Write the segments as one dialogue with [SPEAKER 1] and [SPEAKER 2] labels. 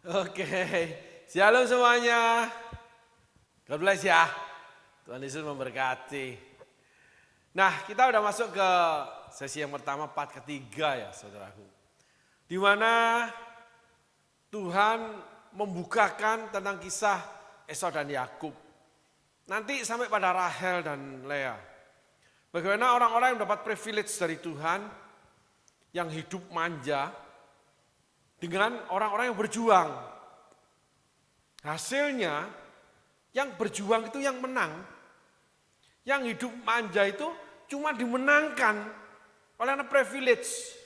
[SPEAKER 1] Oke, shalom semuanya. God bless ya. Tuhan Yesus memberkati. Nah, kita udah masuk ke sesi yang pertama, part ketiga ya saudaraku. Di mana Tuhan membukakan tentang kisah Esau dan Yakub. Nanti sampai pada Rahel dan Lea. Bagaimana orang-orang yang mendapat privilege dari Tuhan, yang hidup manja, dengan orang-orang yang berjuang. Hasilnya yang berjuang itu yang menang. Yang hidup manja itu cuma dimenangkan oleh anak privilege.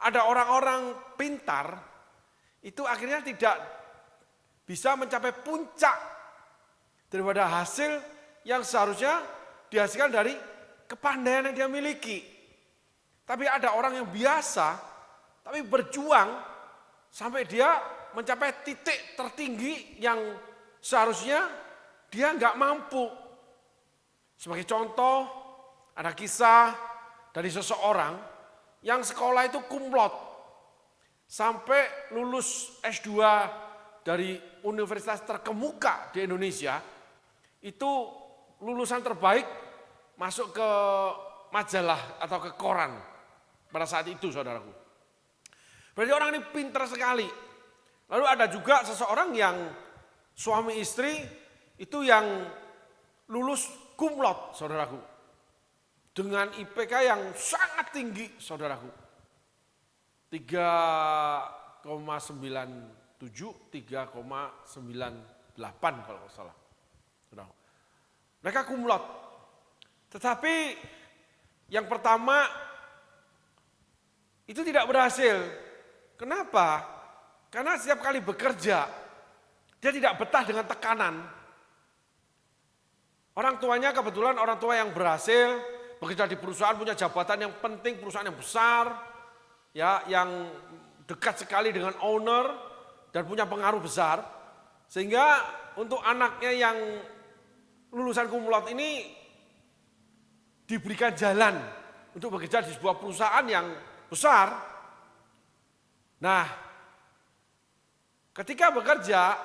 [SPEAKER 1] Ada orang-orang pintar itu akhirnya tidak bisa mencapai puncak daripada hasil yang seharusnya dihasilkan dari kepandaian yang dia miliki. Tapi ada orang yang biasa tapi berjuang sampai dia mencapai titik tertinggi yang seharusnya dia nggak mampu. Sebagai contoh, ada kisah dari seseorang yang sekolah itu kumlot. Sampai lulus S2 dari universitas terkemuka di Indonesia, itu lulusan terbaik masuk ke majalah atau ke koran pada saat itu, saudaraku. Berarti orang ini pintar sekali. Lalu ada juga seseorang yang suami istri itu yang lulus kumlot, saudaraku. Dengan IPK yang sangat tinggi, saudaraku. 3,97, 3,98 kalau nggak salah. Saudaraku. Mereka kumlot. Tetapi yang pertama itu tidak berhasil. Kenapa? Karena setiap kali bekerja, dia tidak betah dengan tekanan. Orang tuanya kebetulan orang tua yang berhasil, bekerja di perusahaan, punya jabatan yang penting, perusahaan yang besar, ya, yang dekat sekali dengan owner dan punya pengaruh besar. Sehingga untuk anaknya yang lulusan kumlot ini diberikan jalan untuk bekerja di sebuah perusahaan yang besar. Nah, ketika bekerja,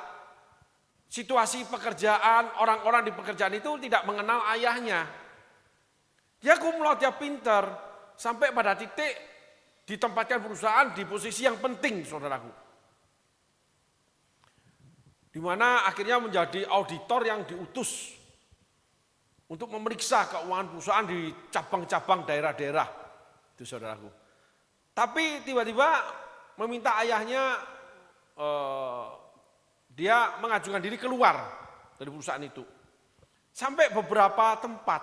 [SPEAKER 1] situasi pekerjaan, orang-orang di pekerjaan itu tidak mengenal ayahnya. Dia kumlot, dia pinter, sampai pada titik ditempatkan perusahaan di posisi yang penting, saudaraku. Di mana akhirnya menjadi auditor yang diutus untuk memeriksa keuangan perusahaan di cabang-cabang daerah-daerah, itu saudaraku. Tapi tiba-tiba meminta ayahnya, dia mengajukan diri keluar dari perusahaan itu. Sampai beberapa tempat,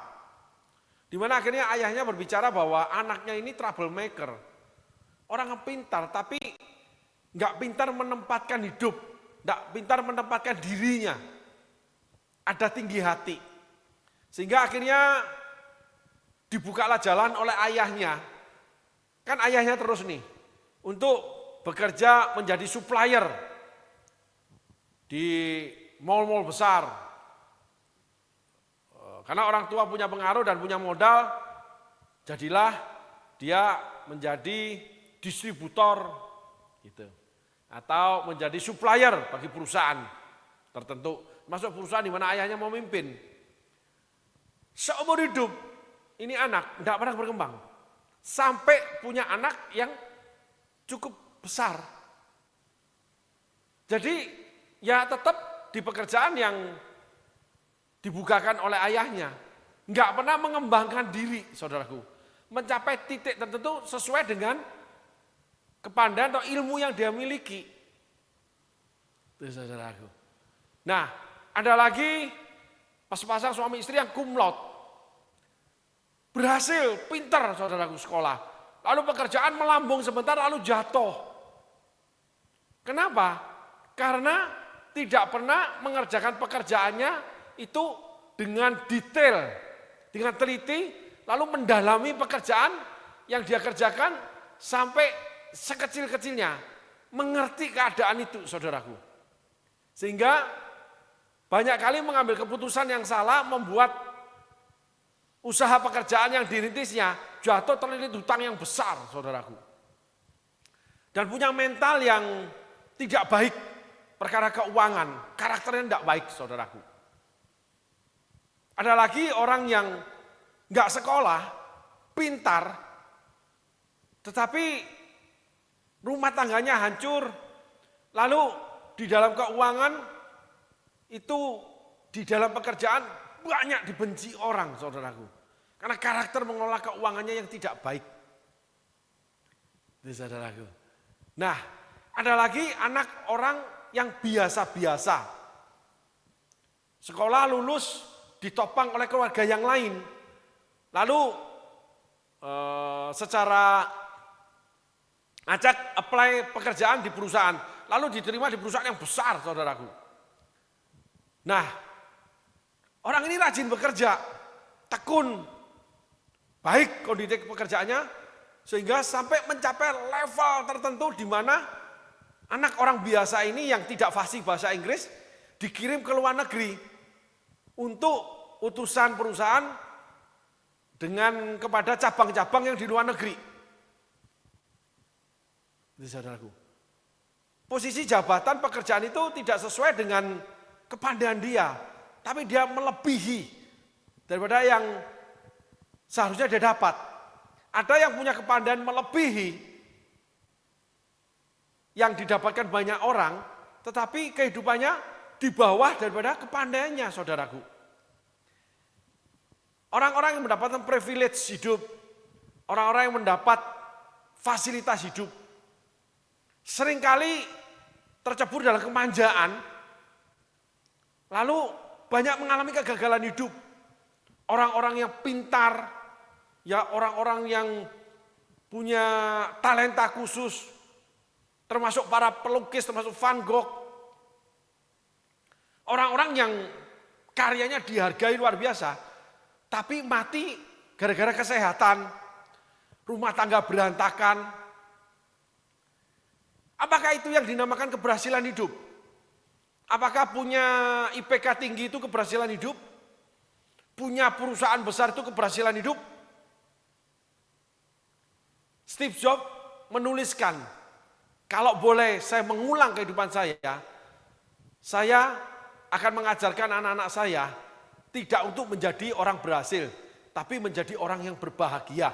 [SPEAKER 1] di mana akhirnya ayahnya berbicara bahwa anaknya ini troublemaker. Orang yang pintar, tapi nggak pintar menempatkan hidup, nggak pintar menempatkan dirinya. Ada tinggi hati. Sehingga akhirnya dibukalah jalan oleh ayahnya. Kan ayahnya terus nih, untuk bekerja menjadi supplier di mall-mall besar. Karena orang tua punya pengaruh dan punya modal, jadilah dia menjadi distributor gitu. Atau menjadi supplier bagi perusahaan tertentu. Masuk perusahaan di mana ayahnya memimpin. Seumur hidup ini anak tidak pernah berkembang. Sampai punya anak yang cukup besar. Jadi ya tetap di pekerjaan yang dibukakan oleh ayahnya. Enggak pernah mengembangkan diri, saudaraku. Mencapai titik tertentu sesuai dengan kepandaian atau ilmu yang dia miliki. Itu saudaraku. Nah, ada lagi pasang suami istri yang kumlot. Berhasil, pintar saudaraku sekolah. Lalu pekerjaan melambung sebentar lalu jatuh. Kenapa? Karena tidak pernah mengerjakan pekerjaannya itu dengan detail, dengan teliti, lalu mendalami pekerjaan yang dia kerjakan sampai sekecil-kecilnya. Mengerti keadaan itu, saudaraku. Sehingga banyak kali mengambil keputusan yang salah, membuat usaha pekerjaan yang dirintisnya jatuh terlilit hutang yang besar, saudaraku. Dan punya mental yang tidak baik, perkara keuangan, karakternya tidak baik, saudaraku. Ada lagi orang yang nggak sekolah, pintar, tetapi rumah tangganya hancur, lalu di dalam keuangan itu, di dalam pekerjaan banyak dibenci orang, saudaraku. Karena karakter mengelola keuangannya yang tidak baik. Itu saudaraku. Nah, ada lagi anak orang yang biasa-biasa. Sekolah lulus ditopang oleh keluarga yang lain. Lalu secara acak apply pekerjaan di perusahaan. Lalu diterima di perusahaan yang besar, saudaraku. Nah, orang ini rajin bekerja, tekun, baik kondisi pekerjaannya, sehingga sampai mencapai level tertentu di mana anak orang biasa ini yang tidak fasih bahasa Inggris dikirim ke luar negeri untuk utusan perusahaan dengan kepada cabang-cabang yang di luar negeri. Itu saudaraku. Posisi jabatan pekerjaan itu tidak sesuai dengan kepandaian dia, tapi dia melebihi daripada yang seharusnya dia dapat. Ada yang punya kepandaian melebihi yang didapatkan banyak orang, tetapi kehidupannya di bawah daripada kepandaiannya, saudaraku. Orang-orang yang mendapatkan privilege hidup, orang-orang yang mendapat fasilitas hidup, seringkali tercebur dalam kemanjaan, lalu banyak mengalami kegagalan hidup. Orang-orang yang pintar, ya orang-orang yang punya talenta khusus, termasuk para pelukis, termasuk Van Gogh. Orang-orang yang karyanya dihargai luar biasa, tapi mati gara-gara kesehatan, rumah tangga berantakan. Apakah itu yang dinamakan keberhasilan hidup? Apakah punya IPK tinggi itu keberhasilan hidup? Punya perusahaan besar itu keberhasilan hidup? Steve Jobs menuliskan, kalau boleh saya mengulang kehidupan saya akan mengajarkan anak-anak saya tidak untuk menjadi orang berhasil, tapi menjadi orang yang berbahagia.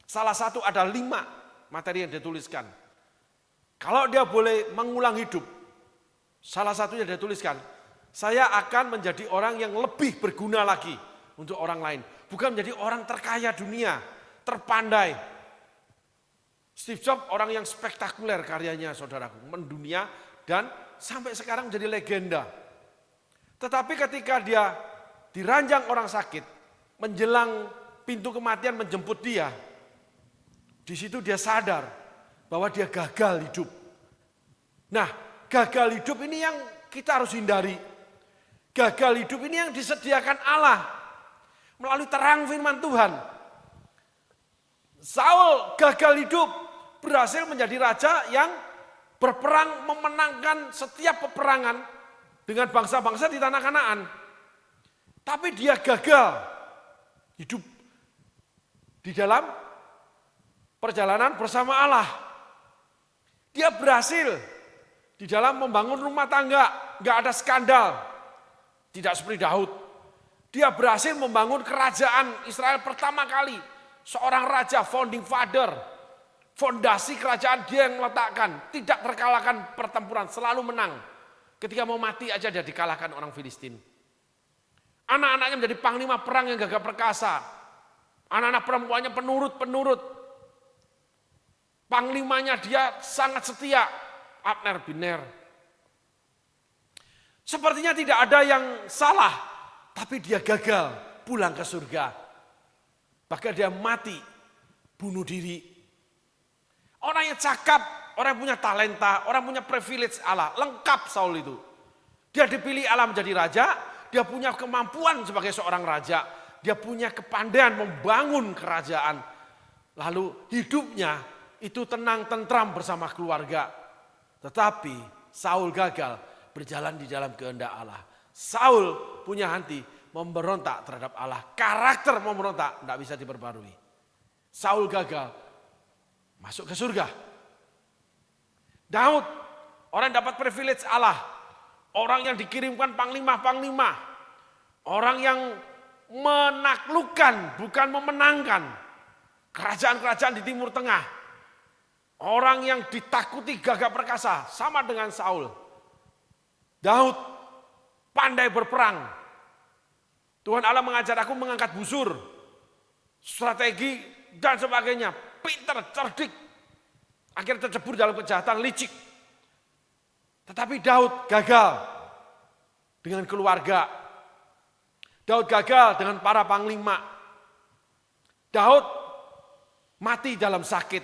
[SPEAKER 1] Salah satu ada 5 materi yang dituliskan. Kalau dia boleh mengulang hidup, salah satunya dia tuliskan, saya akan menjadi orang yang lebih berguna lagi untuk orang lain. Bukan menjadi orang terkaya dunia, terpandai. Steve Jobs orang yang spektakuler karyanya, saudaraku, mendunia dan sampai sekarang menjadi legenda. Tetapi ketika dia diranjang orang sakit, menjelang pintu kematian menjemput dia, di situ dia sadar bahwa dia gagal hidup. Nah, gagal hidup ini yang kita harus hindari. Gagal hidup ini yang disediakan Allah melalui terang firman Tuhan. Saul gagal hidup, berhasil menjadi raja yang berperang memenangkan setiap peperangan dengan bangsa-bangsa di tanah Kanaan. Tapi dia gagal hidup di dalam perjalanan bersama Allah. Dia berhasil di dalam membangun rumah tangga, nggak ada skandal. Tidak seperti Daud. Dia berhasil membangun kerajaan Israel pertama kali. Seorang raja, founding father. Fondasi kerajaan dia yang meletakkan. Tidak terkalahkan pertempuran, selalu menang. Ketika mau mati aja dia dikalahkan orang Filistin. Anak-anaknya menjadi panglima perang yang gagah perkasa. Anak-anak perempuannya penurut-penurut. Panglimanya dia sangat setia. Abner bin Ner. Sepertinya tidak ada yang salah, tapi dia gagal pulang ke surga. Bahkan dia mati, bunuh diri. Orang yang cakap, orang yang punya talenta, orang yang punya privilege Allah, lengkap Saul itu. Dia dipilih Allah menjadi raja, dia punya kemampuan sebagai seorang raja, dia punya kepandaian membangun kerajaan. Lalu hidupnya itu tenang, tentram bersama keluarga. Tetapi Saul gagal berjalan di dalam kehendak Allah. Saul punya hati memberontak terhadap Allah. Karakter memberontak tidak bisa diperbarui. Saul gagal masuk ke surga. Daud orang yang dapat privilege Allah, orang yang dikirimkan panglima-panglima, orang yang menaklukkan bukan memenangkan kerajaan-kerajaan di Timur Tengah, orang yang ditakuti gagah perkasa sama dengan Saul. Daud pandai berperang. Tuhan Allah mengajar aku mengangkat busur, strategi dan sebagainya, pintar, cerdik. Akhirnya tercebur dalam kejahatan, licik. Tetapi Daud gagal dengan keluarga. Daud gagal dengan para panglima. Daud mati dalam sakit.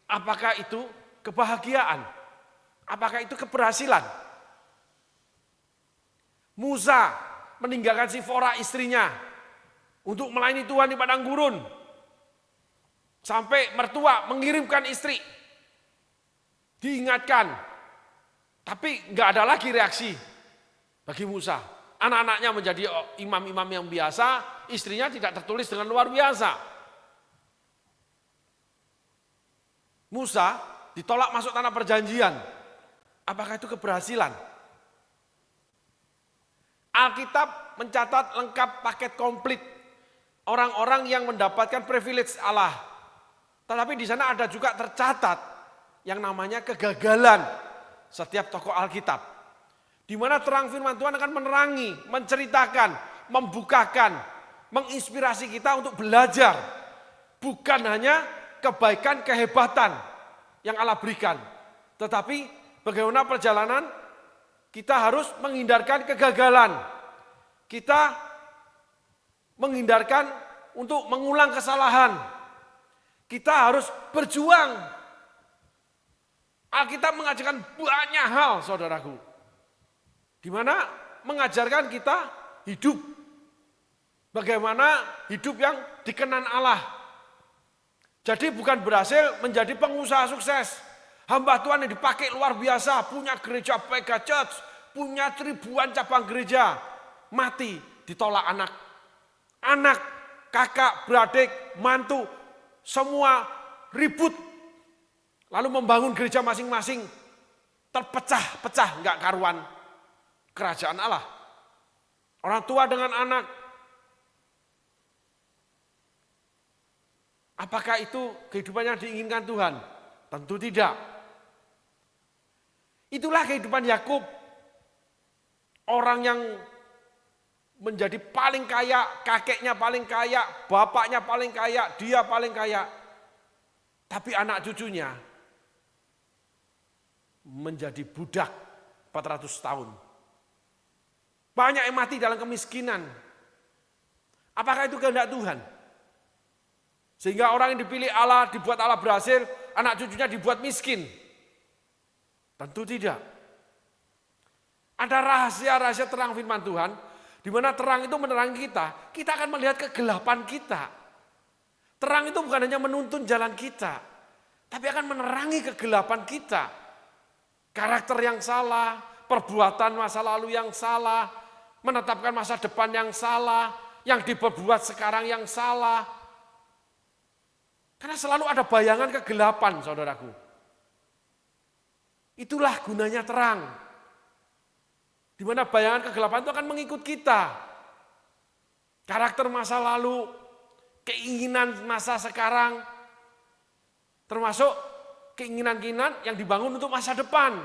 [SPEAKER 1] Apakah itu kebahagiaan? Apakah itu keberhasilan? Musa meninggalkan Sifora istrinya untuk melayani Tuhan di padang gurun. Sampai mertua mengirimkan istri. Diingatkan. Tapi nggak ada lagi reaksi bagi Musa. Anak-anaknya menjadi imam-imam yang biasa, istrinya tidak tertulis dengan luar biasa. Musa ditolak masuk tanah perjanjian. Apakah itu keberhasilan? Alkitab mencatat lengkap paket komplit orang-orang yang mendapatkan privilege Allah. Tetapi di sana ada juga tercatat yang namanya kegagalan setiap tokoh Alkitab. Di mana terang firman Tuhan akan menerangi, menceritakan, membukakan, menginspirasi kita untuk belajar. Bukan hanya kebaikan, kehebatan yang Allah berikan. Tetapi bagaimana perjalanan kita harus menghindarkan kegagalan. Kita menghindarkan untuk mengulang kesalahan. Kita harus berjuang. Alkitab mengajarkan banyak hal, saudaraku. Di mana mengajarkan kita hidup. Bagaimana hidup yang dikenan Allah. Jadi bukan berhasil menjadi pengusaha sukses. Hamba Tuhan yang dipakai luar biasa, punya gereja mega church, punya ribuan cabang gereja, mati ditolak anak. Anak, kakak, beradik, mantu, semua ribut. Lalu membangun gereja masing-masing, terpecah-pecah, enggak karuan kerajaan Allah. Orang tua dengan anak. Apakah itu kehidupan yang diinginkan Tuhan? Tentu tidak. Itulah kehidupan Yakub. Orang yang menjadi paling kaya, kakeknya paling kaya, bapaknya paling kaya, dia paling kaya. Tapi anak cucunya menjadi budak 400 tahun. Banyak yang mati dalam kemiskinan. Apakah itu kehendak Tuhan? Sehingga orang yang dipilih Allah, dibuat Allah berhasil, anak cucunya dibuat miskin. Tentu tidak. Ada rahasia-rahasia terang firman Tuhan, di mana terang itu menerangi kita. Kita akan melihat kegelapan kita. Terang itu bukan hanya menuntun jalan kita, tapi akan menerangi kegelapan kita. Karakter yang salah, perbuatan masa lalu yang salah, menetapkan masa depan yang salah, yang diperbuat sekarang yang salah. Karena selalu ada bayangan kegelapan, saudaraku. Itulah gunanya terang. Di mana bayangan kegelapan itu akan mengikut kita. Karakter masa lalu, keinginan masa sekarang, termasuk keinginan-keinginan yang dibangun untuk masa depan.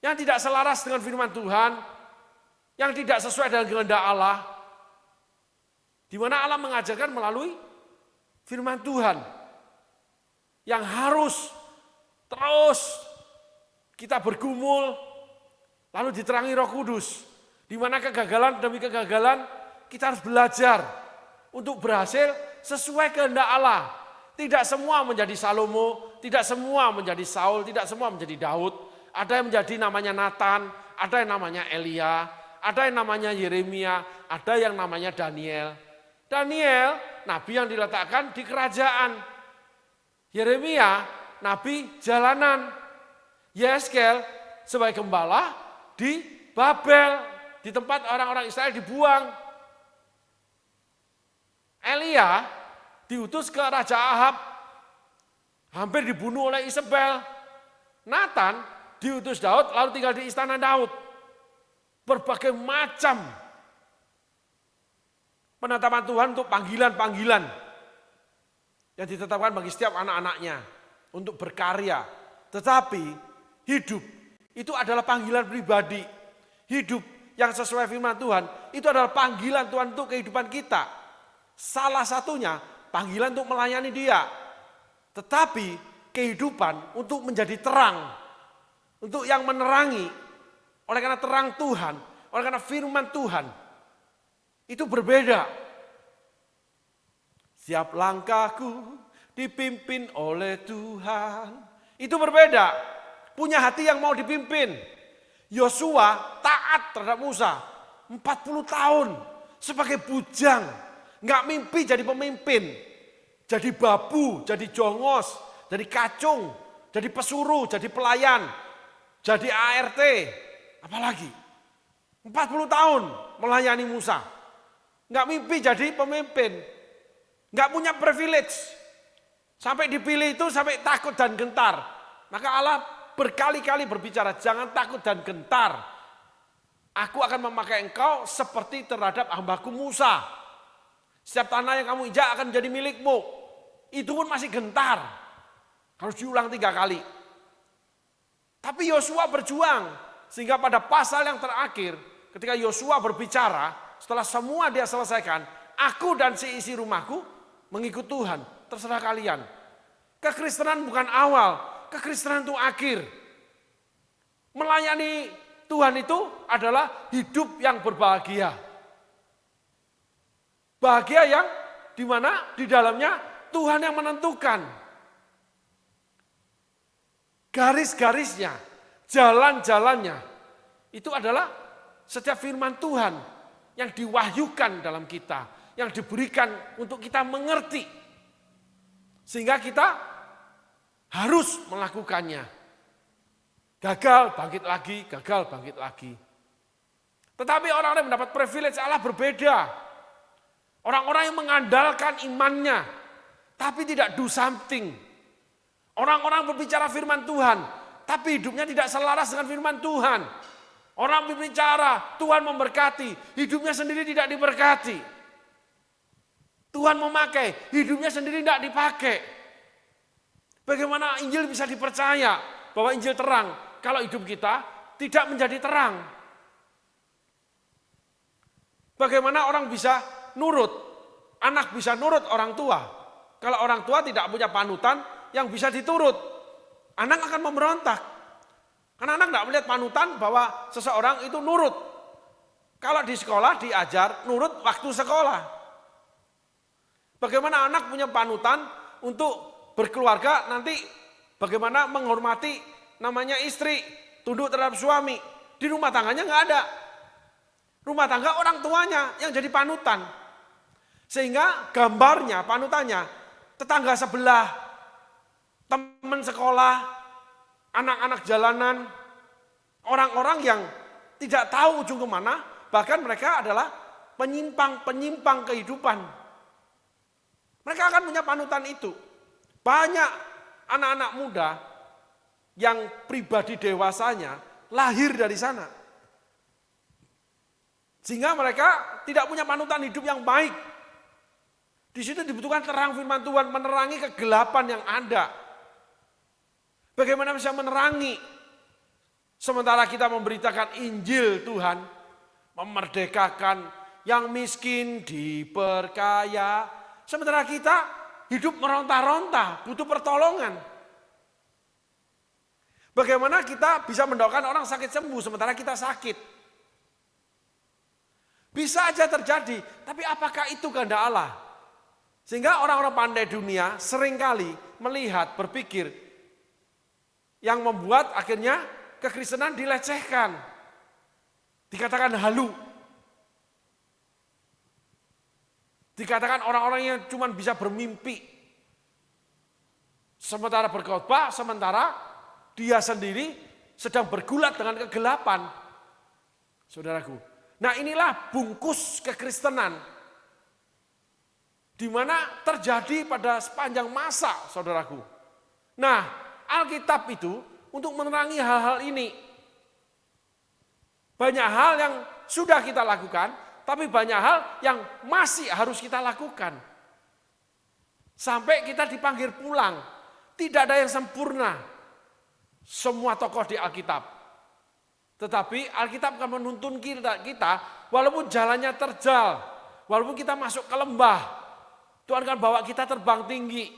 [SPEAKER 1] Yang tidak selaras dengan firman Tuhan, yang tidak sesuai dengan kehendak Allah. Di mana Allah mengajarkan melalui firman Tuhan. Yang harus terus kita bergumul, lalu diterangi Roh Kudus. Di mana kegagalan demi kegagalan kita harus belajar untuk berhasil sesuai kehendak Allah. Tidak semua menjadi Salomo, tidak semua menjadi Saul, tidak semua menjadi Daud. Ada yang menjadi namanya Nathan, ada yang namanya Elia, ada yang namanya Yeremia, ada yang namanya Daniel. Daniel, nabi yang diletakkan di kerajaan. Yeremia, nabi jalanan. Yeskel sebagai gembala di Babel, di tempat orang-orang Israel dibuang. Elia diutus ke Raja Ahab, hampir dibunuh oleh Isabel. Nathan diutus Daud lalu tinggal di istana Daud. Berbagai macam penetapan Tuhan untuk panggilan-panggilan yang ditetapkan bagi setiap anak-anaknya untuk berkarya. Tetapi hidup itu adalah panggilan pribadi. Hidup yang sesuai firman Tuhan itu adalah panggilan Tuhan untuk kehidupan kita. Salah satunya panggilan untuk melayani Dia. Tetapi kehidupan untuk menjadi terang, untuk yang menerangi oleh karena terang Tuhan, oleh karena firman Tuhan. Itu berbeda. Setiap langkahku dipimpin oleh Tuhan. Itu berbeda. Punya hati yang mau dipimpin. Yosua taat terhadap Musa 40 tahun sebagai bujang. Nggak mimpi jadi pemimpin. Jadi babu, jadi jongos, jadi kacung, jadi pesuruh, jadi pelayan, jadi ART. Apalagi 40 tahun melayani Musa. Nggak mimpi jadi pemimpin. Nggak punya privilege. Sampai dipilih itu sampai takut dan gentar. Maka Allah berkali-kali berbicara, jangan takut dan gentar. Aku akan memakai engkau seperti terhadap hambaku Musa. Setiap tanah yang kamu injak akan menjadi milikmu. Itu pun masih gentar. Harus diulang 3 kali. Tapi Yosua berjuang. Sehingga pada pasal yang terakhir, ketika Yosua berbicara, setelah semua dia selesaikan, aku dan seisi rumahku mengikut Tuhan. Terserah kalian. Kekristenan bukan awal, kekristenan itu akhir. Melayani Tuhan itu adalah hidup yang berbahagia. Bahagia yang dimana di dalamnya Tuhan yang menentukan. Garis-garisnya, jalan-jalannya, itu adalah setiap firman Tuhan yang diwahyukan dalam kita, yang diberikan untuk kita mengerti. Sehingga kita harus melakukannya. Gagal, bangkit lagi, gagal, bangkit lagi. Tetapi orang-orang yang mendapat privilege Allah berbeda. Orang-orang yang mengandalkan imannya, tapi tidak do something. Orang-orang berbicara firman Tuhan, tapi hidupnya tidak selaras dengan firman Tuhan. Orang berbicara, Tuhan memberkati, hidupnya sendiri tidak diberkati. Tuhan memakai, hidupnya sendiri tidak dipakai. Bagaimana Injil bisa dipercaya bahwa Injil terang kalau hidup kita tidak menjadi terang? Bagaimana orang bisa nurut, anak bisa nurut orang tua? Kalau orang tua tidak punya panutan yang bisa diturut, anak akan memberontak. Karena anak tidak melihat panutan bahwa seseorang itu nurut. Kalau di sekolah diajar nurut waktu sekolah. Bagaimana anak punya panutan untuk berkeluarga nanti bagaimana menghormati namanya istri, tunduk terhadap suami. Di rumah tangganya nggak ada. Rumah tangga orang tuanya yang jadi panutan. Sehingga gambarnya, panutannya, tetangga sebelah, teman sekolah, anak-anak jalanan, orang-orang yang tidak tahu ujung kemana, bahkan mereka adalah penyimpang-penyimpang kehidupan. Mereka akan punya panutan itu. Banyak anak-anak muda yang pribadi dewasanya lahir dari sana. Sehingga mereka tidak punya panutan hidup yang baik. Di situ dibutuhkan terang firman Tuhan, menerangi kegelapan yang ada. Bagaimana bisa menerangi? Sementara kita memberitakan Injil Tuhan, memerdekakan yang miskin diperkaya. Sementara kita hidup meronta-ronta, butuh pertolongan. Bagaimana kita bisa mendoakan orang sakit sembuh sementara kita sakit? Bisa aja terjadi, tapi apakah itu kehendak Allah? Sehingga orang-orang pandai dunia seringkali melihat, berpikir, yang membuat akhirnya kekristenan dilecehkan. Dikatakan halu. Dikatakan orang-orang yang cuma bisa bermimpi. Sementara berkhotbah, sementara dia sendiri sedang bergulat dengan kegelapan. Saudaraku. Nah inilah bungkus kekristenan. Di mana terjadi pada sepanjang masa, saudaraku. Nah, Alkitab itu untuk menerangi hal-hal ini. Banyak hal yang sudah kita lakukan, tapi banyak hal yang masih harus kita lakukan. Sampai kita dipanggil pulang. Tidak ada yang sempurna. Semua tokoh di Alkitab. Tetapi Alkitab akan menuntun kita walaupun jalannya terjal. Walaupun kita masuk ke lembah. Tuhan akan bawa kita terbang tinggi.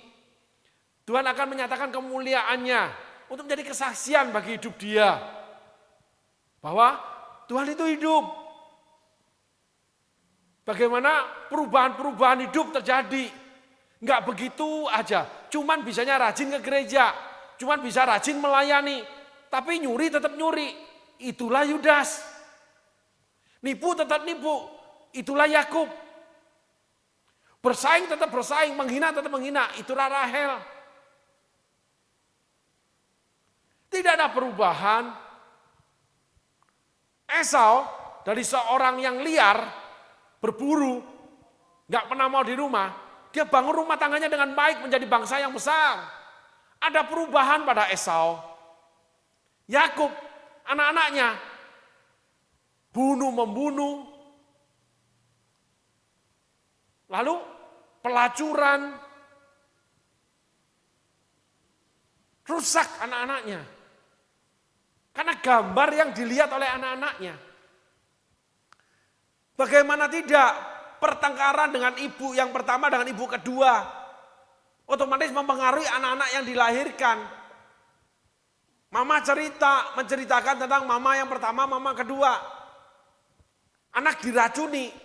[SPEAKER 1] Tuhan akan menyatakan kemuliaannya. Untuk menjadi kesaksian bagi hidup dia. Bahwa Tuhan itu hidup. Bagaimana perubahan-perubahan hidup terjadi. Enggak begitu aja. Cuman bisanya rajin ke gereja. Cuman bisa rajin melayani. Tapi nyuri tetap nyuri. Itulah Yudas. Nipu tetap nipu. Itulah Yakub. Bersaing tetap bersaing. Menghina tetap menghina. Itulah Rahel. Tidak ada perubahan. Esau dari seorang yang liar. Berburu. Enggak pernah mau di rumah. Dia bangun rumah tangganya dengan baik menjadi bangsa yang besar. Ada perubahan pada Esau. Yakub, anak-anaknya, bunuh-membunuh. Lalu pelacuran. Rusak anak-anaknya. Karena gambar yang dilihat oleh anak-anaknya. Bagaimana tidak? Pertengkaran dengan ibu yang pertama dengan ibu kedua. Otomatis mempengaruhi anak-anak yang dilahirkan. Mama menceritakan tentang mama yang pertama, mama kedua. Anak diracuni.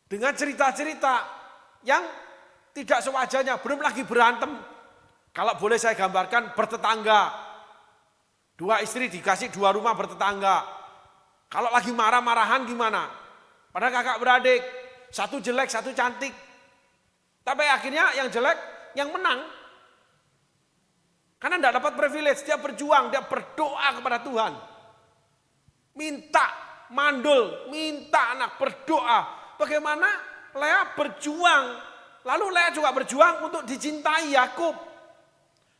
[SPEAKER 1] Dengan cerita-cerita yang tidak sewajarnya, belum lagi berantem. Kalau boleh saya gambarkan bertetangga. Dua istri dikasih dua rumah bertetangga. Kalau lagi marah-marahan gimana? Padahal kakak beradik, satu jelek, satu cantik. Tapi akhirnya yang jelek, yang menang. Karena tidak dapat privilege, dia berjuang, dia berdoa kepada Tuhan. Minta, mandul, minta anak, berdoa. Bagaimana Lea berjuang, lalu Lea juga berjuang untuk dicintai Yakub.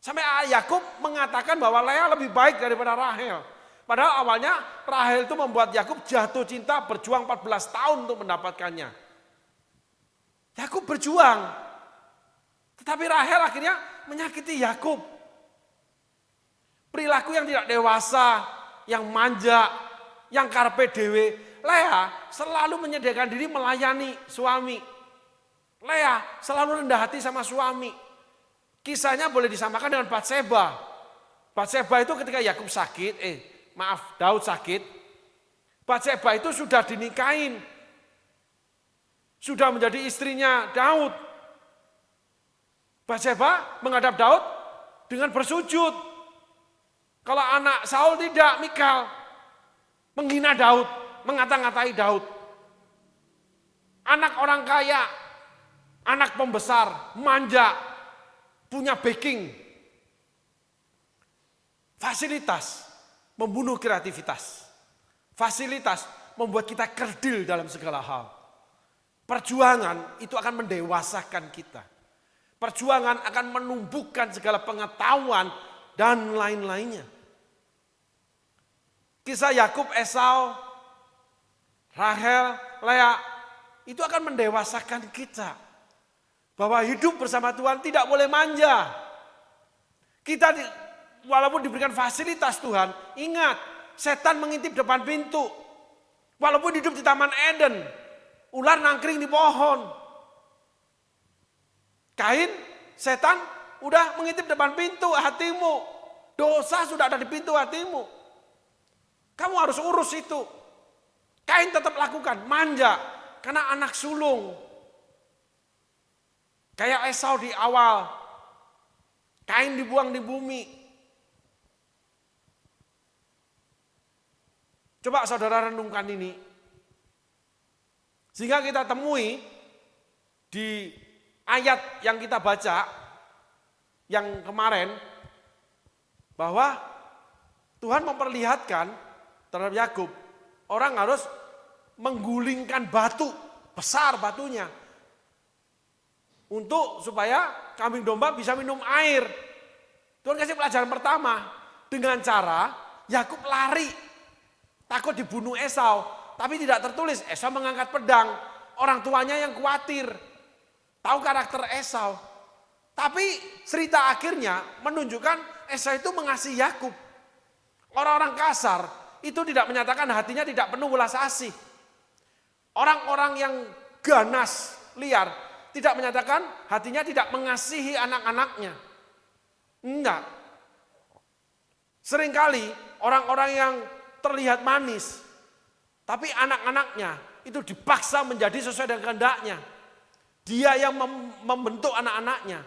[SPEAKER 1] Sampai Yakub mengatakan bahwa Lea lebih baik daripada Rahel. Padahal awalnya Rahel itu membuat Yakub jatuh cinta, berjuang 14 tahun untuk mendapatkannya. Yakub berjuang. Tetapi Rahel akhirnya menyakiti Yakub. Perilaku yang tidak dewasa, yang manja, yang karpe dewe. Lea selalu menyediakan diri melayani suami. Lea selalu rendah hati sama suami. Kisahnya boleh disamakan dengan Batseba. Batseba itu ketika Yakub sakit, Daud sakit, Batseba itu sudah dinikahin. Sudah menjadi istrinya Daud. Batseba menghadap Daud dengan bersujud. Kalau anak Saul tidak, Mikal menghina Daud, mengata-ngatai Daud. Anak orang kaya, anak pembesar, manja, punya backing. Fasilitas membunuh kreativitas. Fasilitas membuat kita kerdil dalam segala hal. Perjuangan itu akan mendewasakan kita. Perjuangan akan menumbuhkan segala pengetahuan dan lain-lainnya. Kisah Yakub, Esau, Rahel, Lea itu akan mendewasakan kita. Bahwa hidup bersama Tuhan tidak boleh manja. Kita walaupun diberikan fasilitas Tuhan, ingat, setan mengintip depan pintu. Walaupun hidup di Taman Eden, ular nangkring di pohon. Kain, setan udah mengintip depan pintu hatimu. Dosa sudah ada di pintu hatimu. Kamu harus urus itu. Kain tetap lakukan, manja. Karena anak sulung. Kayak Esau di awal. Kain dibuang di bumi. Coba saudara renungkan ini. Sehingga kita temui di ayat yang kita baca yang kemarin bahwa Tuhan memperlihatkan terhadap Yakub orang harus menggulingkan batu, besar batunya untuk supaya kambing domba bisa minum air. Tuhan kasih pelajaran pertama dengan cara Yakub lari, takut dibunuh Esau, tapi tidak tertulis Esau mengangkat pedang. Orang tuanya yang khawatir, tahu karakter Esau. Tapi cerita akhirnya menunjukkan Esau itu mengasihi Yakub. Orang-orang kasar itu tidak menyatakan hatinya tidak penuh welas asih. Orang-orang yang ganas, liar, tidak menyatakan hatinya tidak mengasihi anak-anaknya. Enggak. Seringkali orang-orang yang terlihat manis, tapi anak-anaknya itu dipaksa menjadi sesuai dengan kehendaknya. Dia yang membentuk anak-anaknya.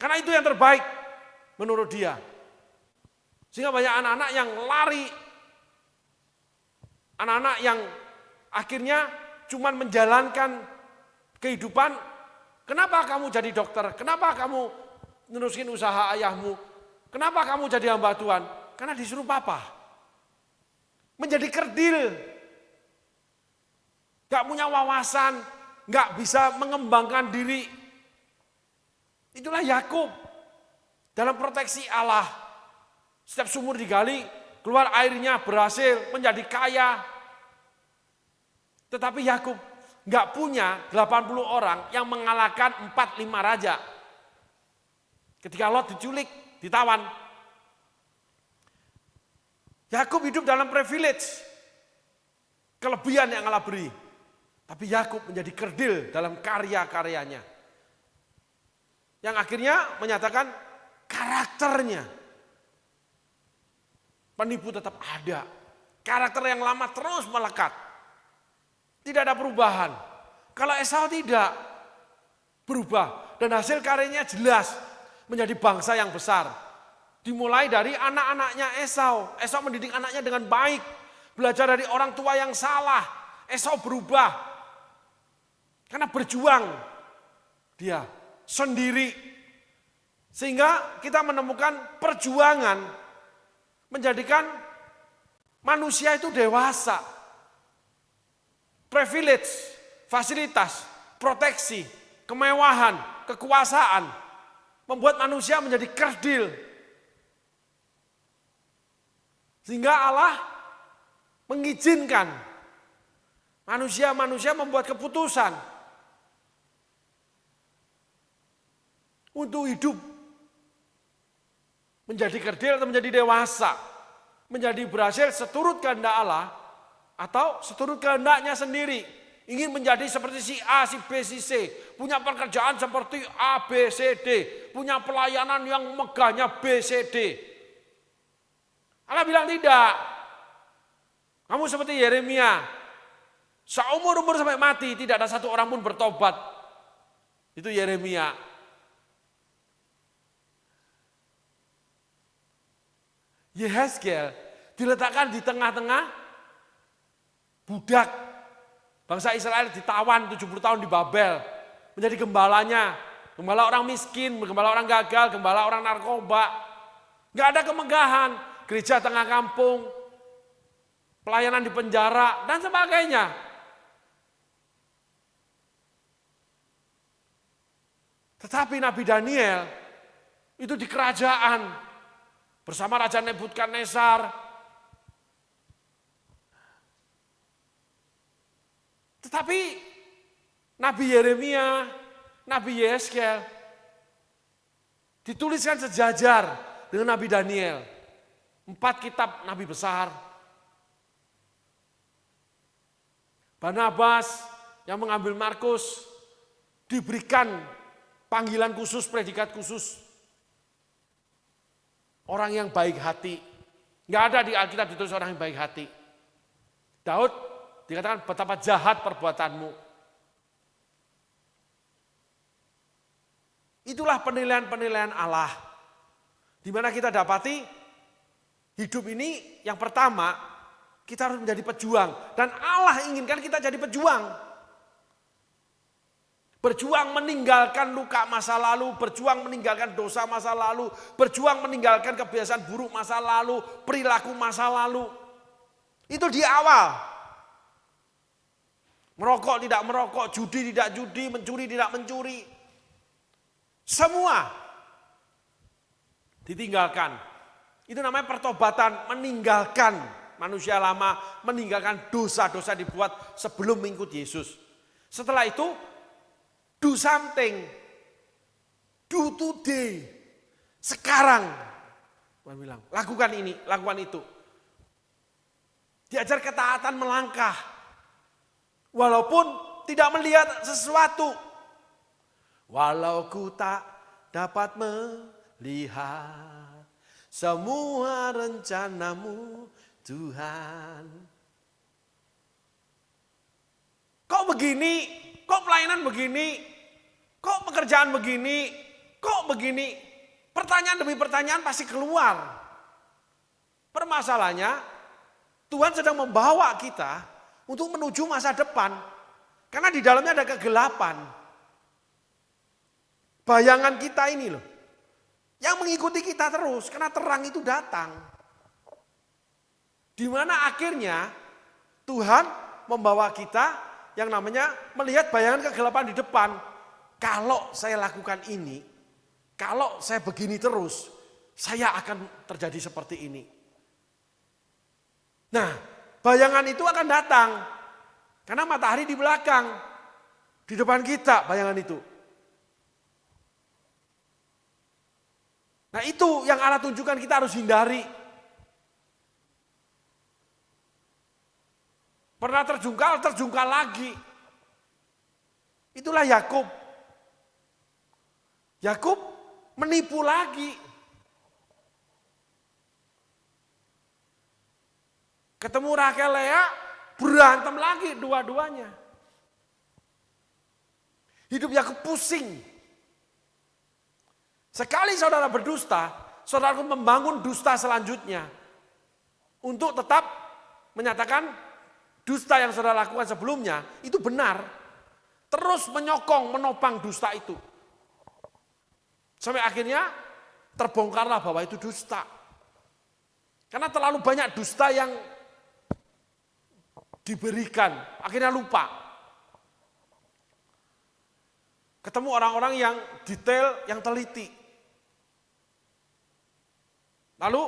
[SPEAKER 1] Karena itu yang terbaik menurut dia. Sehingga banyak anak-anak yang lari. Anak-anak yang akhirnya cuma menjalankan kehidupan. Kenapa kamu jadi dokter? Kenapa kamu nerusin usaha ayahmu? Kenapa kamu jadi hamba Tuhan? Karena disuruh papa. Menjadi kerdil. Gak punya wawasan. Gak bisa mengembangkan diri. Itulah Yakub. Dalam proteksi Allah. Setiap sumur digali, keluar airnya berhasil menjadi kaya. Tetapi Yakub gak punya 80 orang yang mengalahkan 4-5 raja. Ketika Lot diculik, ditawan. Yakub hidup dalam privilege. Kelebihan yang Allah beri. Tapi Yakub menjadi kerdil dalam karya-karyanya. Yang akhirnya menyatakan karakternya. Penipu tetap ada. Karakter yang lama terus melekat. Tidak ada perubahan. Kalau Esau tidak berubah. Dan hasil karyanya jelas. Menjadi bangsa yang besar. Dimulai dari anak-anaknya Esau. Esau mendidik anaknya dengan baik. Belajar dari orang tua yang salah. Esau berubah. Karena berjuang. Dia sendiri. Sehingga kita menemukan perjuangan. Menjadikan manusia itu dewasa. Privilege, fasilitas, proteksi, kemewahan, kekuasaan. Membuat manusia menjadi kerdil. Sehingga Allah mengizinkan manusia-manusia membuat keputusan untuk hidup. Menjadi kerdil atau menjadi dewasa. Menjadi berhasil seturut kehendak Allah atau seturut kehendaknya sendiri. Ingin menjadi seperti si A, si B, si C. Punya pekerjaan seperti A, B, C, D. Punya pelayanan yang megahnya B, C, D. Allah bilang tidak. Kamu seperti Yeremia. Seumur-umur sampai mati tidak ada satu orang pun bertobat. Itu Yeremia. Yehezkiel diletakkan di tengah-tengah budak. Bangsa Israel ditawan 70 tahun di Babel. Menjadi gembalanya. Gembala orang miskin, gembala orang gagal, gembala orang narkoba. Gak ada kemegahan. Gereja tengah kampung. Pelayanan di penjara dan sebagainya. Tetapi Nabi Daniel itu di kerajaan. Bersama Raja Nebukadnezar. Tetapi Nabi Yeremia, Nabi Yehezkiel dituliskan sejajar dengan Nabi Daniel. 4 kitab Nabi besar. Barnabas yang mengambil Markus diberikan panggilan khusus, predikat khusus. Orang yang baik hati. Enggak ada di Alkitab ditulis orang yang baik hati. Daud dikatakan betapa jahat perbuatanmu. Itulah penilaian-penilaian Allah. Di mana kita dapati hidup ini yang pertama kita harus menjadi pejuang. Dan Allah inginkan kita jadi pejuang. Berjuang meninggalkan luka masa lalu, berjuang meninggalkan dosa masa lalu, berjuang meninggalkan kebiasaan buruk masa lalu, perilaku masa lalu. Itu di awal. Merokok tidak merokok, judi tidak judi, mencuri tidak mencuri. Semua. ditinggalkan. Itu namanya pertobatan, meninggalkan manusia lama, meninggalkan dosa-dosa dibuat sebelum mengikuti Yesus. Setelah itu, do something, do today, sekarang. Tuhan bilang, lakukan ini, lakukan itu. Diajar ketaatan melangkah, walaupun tidak melihat sesuatu. Walau ku tak dapat melihat semua rencanamu Tuhan. Kok begini? Kok pelayanan begini? Kok pekerjaan begini? Kok begini? Pertanyaan demi pertanyaan pasti keluar. Permasalahannya, Tuhan sedang membawa kita untuk menuju masa depan. Karena di dalamnya ada kegelapan. Bayangan kita ini loh. Yang mengikuti kita terus, karena terang itu datang. Di mana akhirnya Tuhan membawa kita yang namanya melihat bayangan kegelapan di depan. Kalau saya lakukan ini, kalau saya begini terus, saya akan terjadi seperti ini. Nah, bayangan itu akan datang. Karena matahari di belakang, di depan kita bayangan itu. Nah itu yang Allah tunjukkan kita harus hindari. Pernah terjungkal lagi. Itulah Yakub. Yakub menipu lagi. Ketemu Rahel Lea, berantem lagi dua-duanya. Hidup Yakub pusing. Sekali saudara berdusta, saudara membangun dusta selanjutnya. Untuk tetap menyatakan dusta yang saudara lakukan sebelumnya, itu benar. Terus menyokong, menopang dusta itu. Sampai akhirnya terbongkarlah bahwa itu dusta. Karena terlalu banyak dusta yang diberikan, akhirnya lupa. Ketemu orang-orang yang detail, yang teliti. Lalu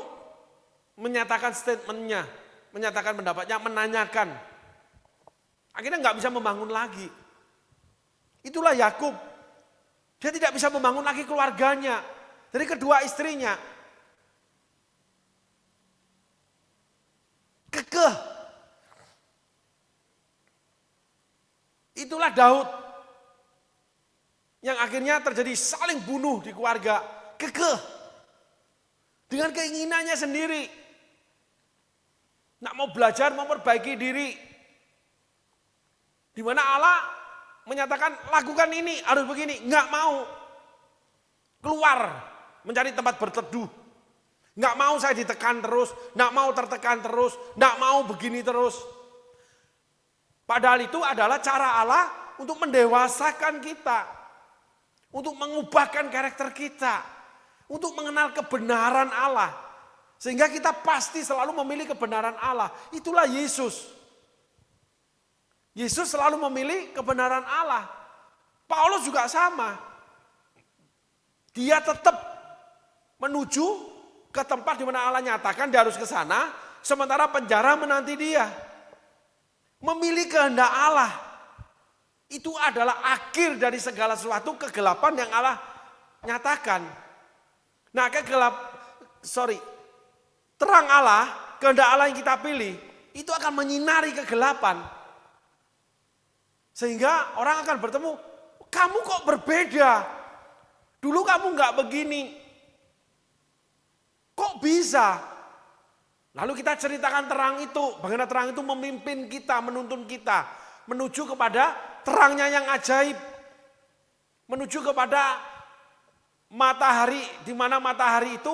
[SPEAKER 1] menyatakan statementnya, menyatakan pendapatnya, menanyakan. Akhirnya nggak bisa membangun lagi. Itulah Yakub. Dia tidak bisa membangun lagi keluarganya. Dari kedua istrinya. Kekeh. Itulah Daud. Yang akhirnya terjadi saling bunuh di keluarga. Kekeh. Dengan keinginannya sendiri. Nak mau belajar, memperbaiki diri. Di mana Allah menyatakan lakukan ini, harus begini. Nggak mau. Keluar, mencari tempat berteduh. Nggak mau saya ditekan terus, nggak mau tertekan terus, nggak mau begini terus. Padahal itu adalah cara Allah untuk mendewasakan kita. Untuk mengubahkan karakter kita. Untuk mengenal kebenaran Allah. Sehingga kita pasti selalu memilih kebenaran Allah. Itulah Yesus. Yesus selalu memilih kebenaran Allah. Paulus juga sama. Dia tetap menuju ke tempat di mana Allah nyatakan dia harus ke sana. Sementara penjara menanti dia. Memilih kehendak Allah. Itu adalah akhir dari segala sesuatu kegelapan yang Allah nyatakan. Nah terang Allah, kehendak Allah yang kita pilih, itu akan menyinari kegelapan. Sehingga orang akan bertemu, kamu kok berbeda? Dulu kamu nggak begini. Kok bisa? Lalu kita ceritakan terang itu, bagaimana terang itu memimpin kita, menuntun kita. Menuju kepada terangnya yang ajaib. Menuju kepada matahari, di mana matahari itu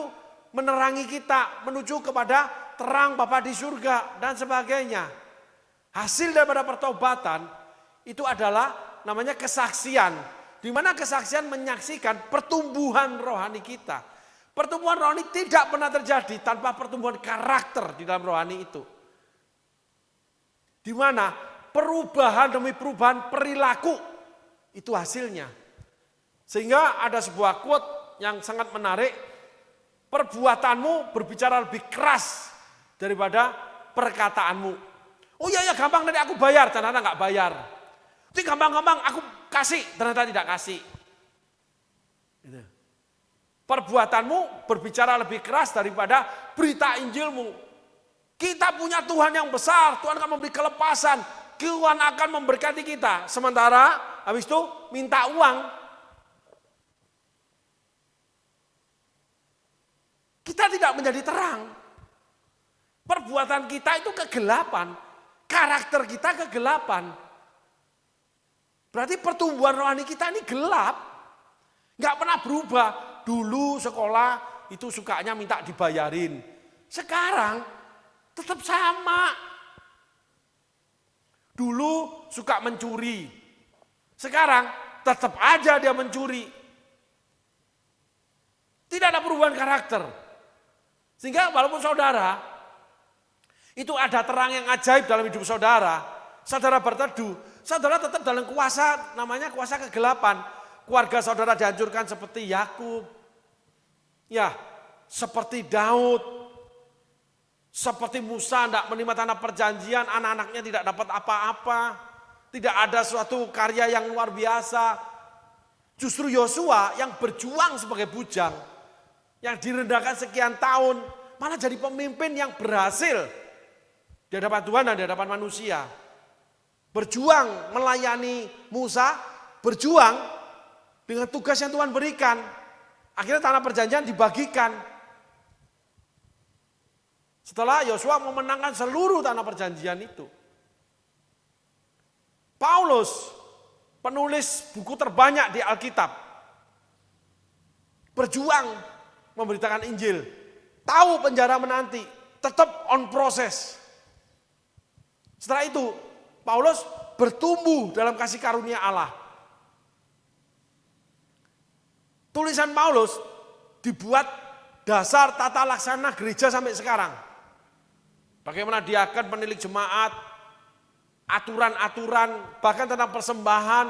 [SPEAKER 1] menerangi kita menuju kepada terang Bapa di surga dan sebagainya. Hasil daripada pertobatan itu adalah namanya kesaksian. Di mana kesaksian menyaksikan pertumbuhan rohani kita. Pertumbuhan rohani tidak pernah terjadi tanpa pertumbuhan karakter di dalam rohani itu. Di mana perubahan demi perubahan perilaku itu hasilnya. Sehingga ada sebuah quote yang sangat menarik. perbuatanmu berbicara lebih keras daripada perkataanmu. Oh iya gampang nanti aku bayar, ternyata nggak bayar. Itu gampang-gampang aku kasih, ternyata tidak kasih. Gitu. Perbuatanmu berbicara lebih keras daripada berita Injilmu. Kita punya Tuhan yang besar, Tuhan akan memberi kelepasan, Tuhan akan memberkati kita. Sementara habis itu minta uang. Kita tidak menjadi terang. Perbuatan kita itu kegelapan. Karakter kita kegelapan. Berarti pertumbuhan rohani kita ini gelap. Nggak pernah berubah. Dulu sekolah itu sukanya minta dibayarin. Sekarang tetap sama. Dulu suka mencuri. Sekarang tetap aja dia mencuri. Tidak ada perubahan karakter. Sehingga walaupun saudara, itu ada terang yang ajaib dalam hidup saudara. Saudara berteduh, saudara tetap dalam kuasa, namanya kuasa kegelapan. Keluarga saudara dihancurkan seperti Yakub. Ya, seperti Daud. Seperti Musa tidak menerima tanah perjanjian, anak-anaknya tidak dapat apa-apa. Tidak ada suatu karya yang luar biasa. Justru Yosua yang berjuang sebagai bujang, yang direndahkan sekian tahun, malah jadi pemimpin yang berhasil di hadapan Tuhan dan di hadapan manusia. Berjuang melayani Musa, berjuang dengan tugas yang Tuhan berikan. Akhirnya tanah perjanjian dibagikan. Setelah Yosua memenangkan seluruh tanah perjanjian itu. Paulus, penulis buku terbanyak di Alkitab, berjuang memberitakan Injil, tahu penjara menanti, tetap on proses. Setelah itu, Paulus bertumbuh dalam kasih karunia Allah. Tulisan Paulus dibuat dasar tata laksana gereja sampai sekarang. Bagaimana diakan, penilik jemaat, aturan-aturan, bahkan tentang persembahan.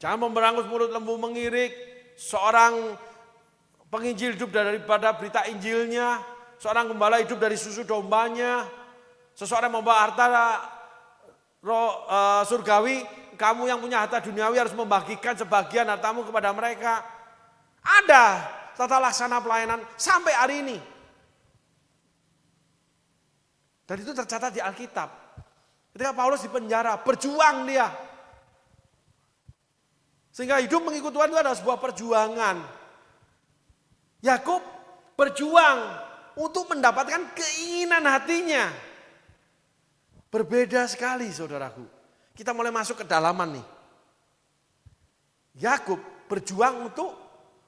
[SPEAKER 1] Jangan memberangus mulut lembu mengirik, seorang penginjil hidup daripada berita Injilnya, seorang gembala hidup dari susu dombanya, seseorang membawa harta surgawi, kamu yang punya harta duniawi harus membagikan sebagian hartamu kepada mereka. Ada tata laksana pelayanan sampai hari ini. Dan itu tercatat di Alkitab. Ketika Paulus di penjara, berjuang dia. Sehingga hidup mengikut Tuhan itu adalah sebuah perjuangan. Yakub berjuang untuk mendapatkan keinginan hatinya. Berbeda sekali saudaraku. Kita mulai masuk ke dalaman nih. Yakub berjuang untuk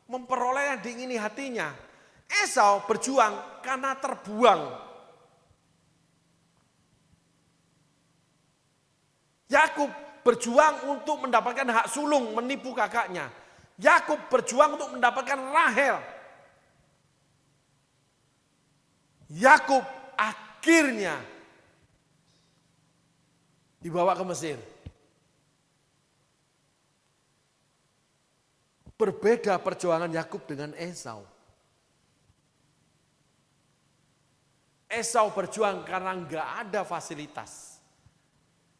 [SPEAKER 1] memperoleh yang diingini hatinya. Esau berjuang karena terbuang. Yakub berjuang untuk mendapatkan hak sulung, menipu kakaknya. Yakub berjuang untuk mendapatkan Rahel. Yakub akhirnya dibawa ke Mesir. Berbeda perjuangan Yakub dengan Esau. Esau berjuang karena enggak ada fasilitas.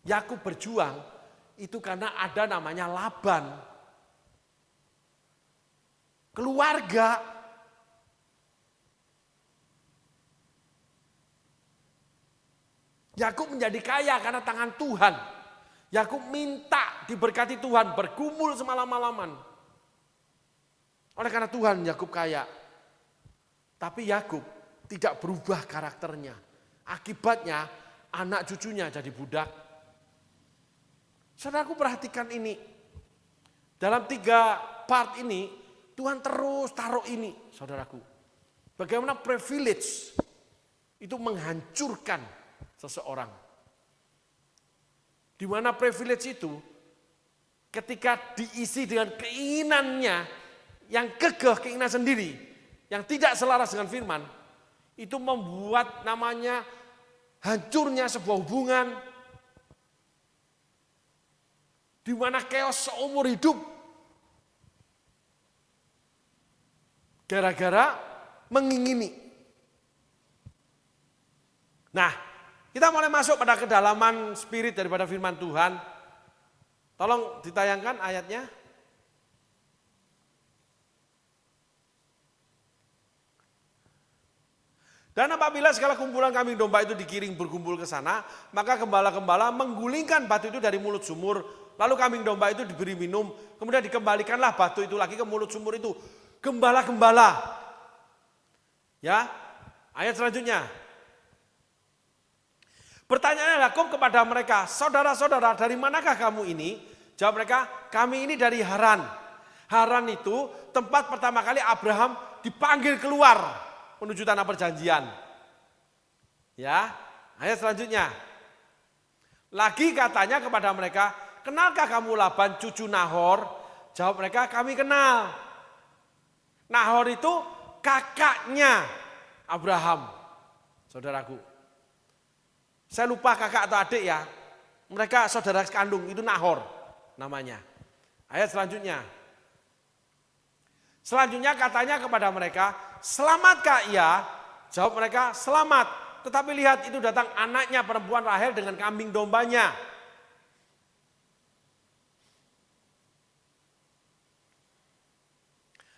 [SPEAKER 1] Yakub berjuang itu karena ada namanya Laban. Keluarga. Yakub menjadi kaya karena tangan Tuhan. Yakub minta diberkati Tuhan, bergumul semalam-malaman. Oleh karena Tuhan Yakub kaya. Tapi Yakub tidak berubah karakternya. Akibatnya anak cucunya jadi budak. Saudaraku perhatikan ini. Dalam 3 part ini Tuhan terus taruh ini saudaraku. Bagaimana privilege itu menghancurkan seseorang. Di mana privilege itu ketika diisi dengan keinginannya yang kekeh, keinginan sendiri, yang tidak selaras dengan firman, itu membuat namanya hancurnya sebuah hubungan di mana chaos seumur hidup. Gara-gara mengingini. Nah, kita mulai masuk pada kedalaman spirit daripada firman Tuhan. Tolong ditayangkan ayatnya. Dan apabila segala kumpulan kambing domba itu digiring berkumpul ke sana, maka gembala-gembala menggulingkan batu itu dari mulut sumur. Lalu kambing domba itu diberi minum, kemudian dikembalikanlah batu itu lagi ke mulut sumur itu. Gembala-gembala. Ya, ayat selanjutnya. Pertanyaannya Yakub kepada mereka, saudara-saudara, dari manakah kamu ini? Jawab mereka, kami ini dari Haran. Haran itu tempat pertama kali Abraham dipanggil keluar menuju tanah perjanjian. Ya, ayat selanjutnya. Lagi katanya kepada mereka, kenalkah kamu Laban cucu Nahor? Jawab mereka, kami kenal. Nahor itu kakaknya Abraham, saudaraku. Saya lupa kakak atau adik ya. Mereka saudara kandung, itu Nahor namanya. Ayat selanjutnya. Selanjutnya katanya kepada mereka, selamatkah ia? Jawab mereka, selamat. Tetapi lihat itu datang anaknya perempuan Rahel dengan kambing dombanya.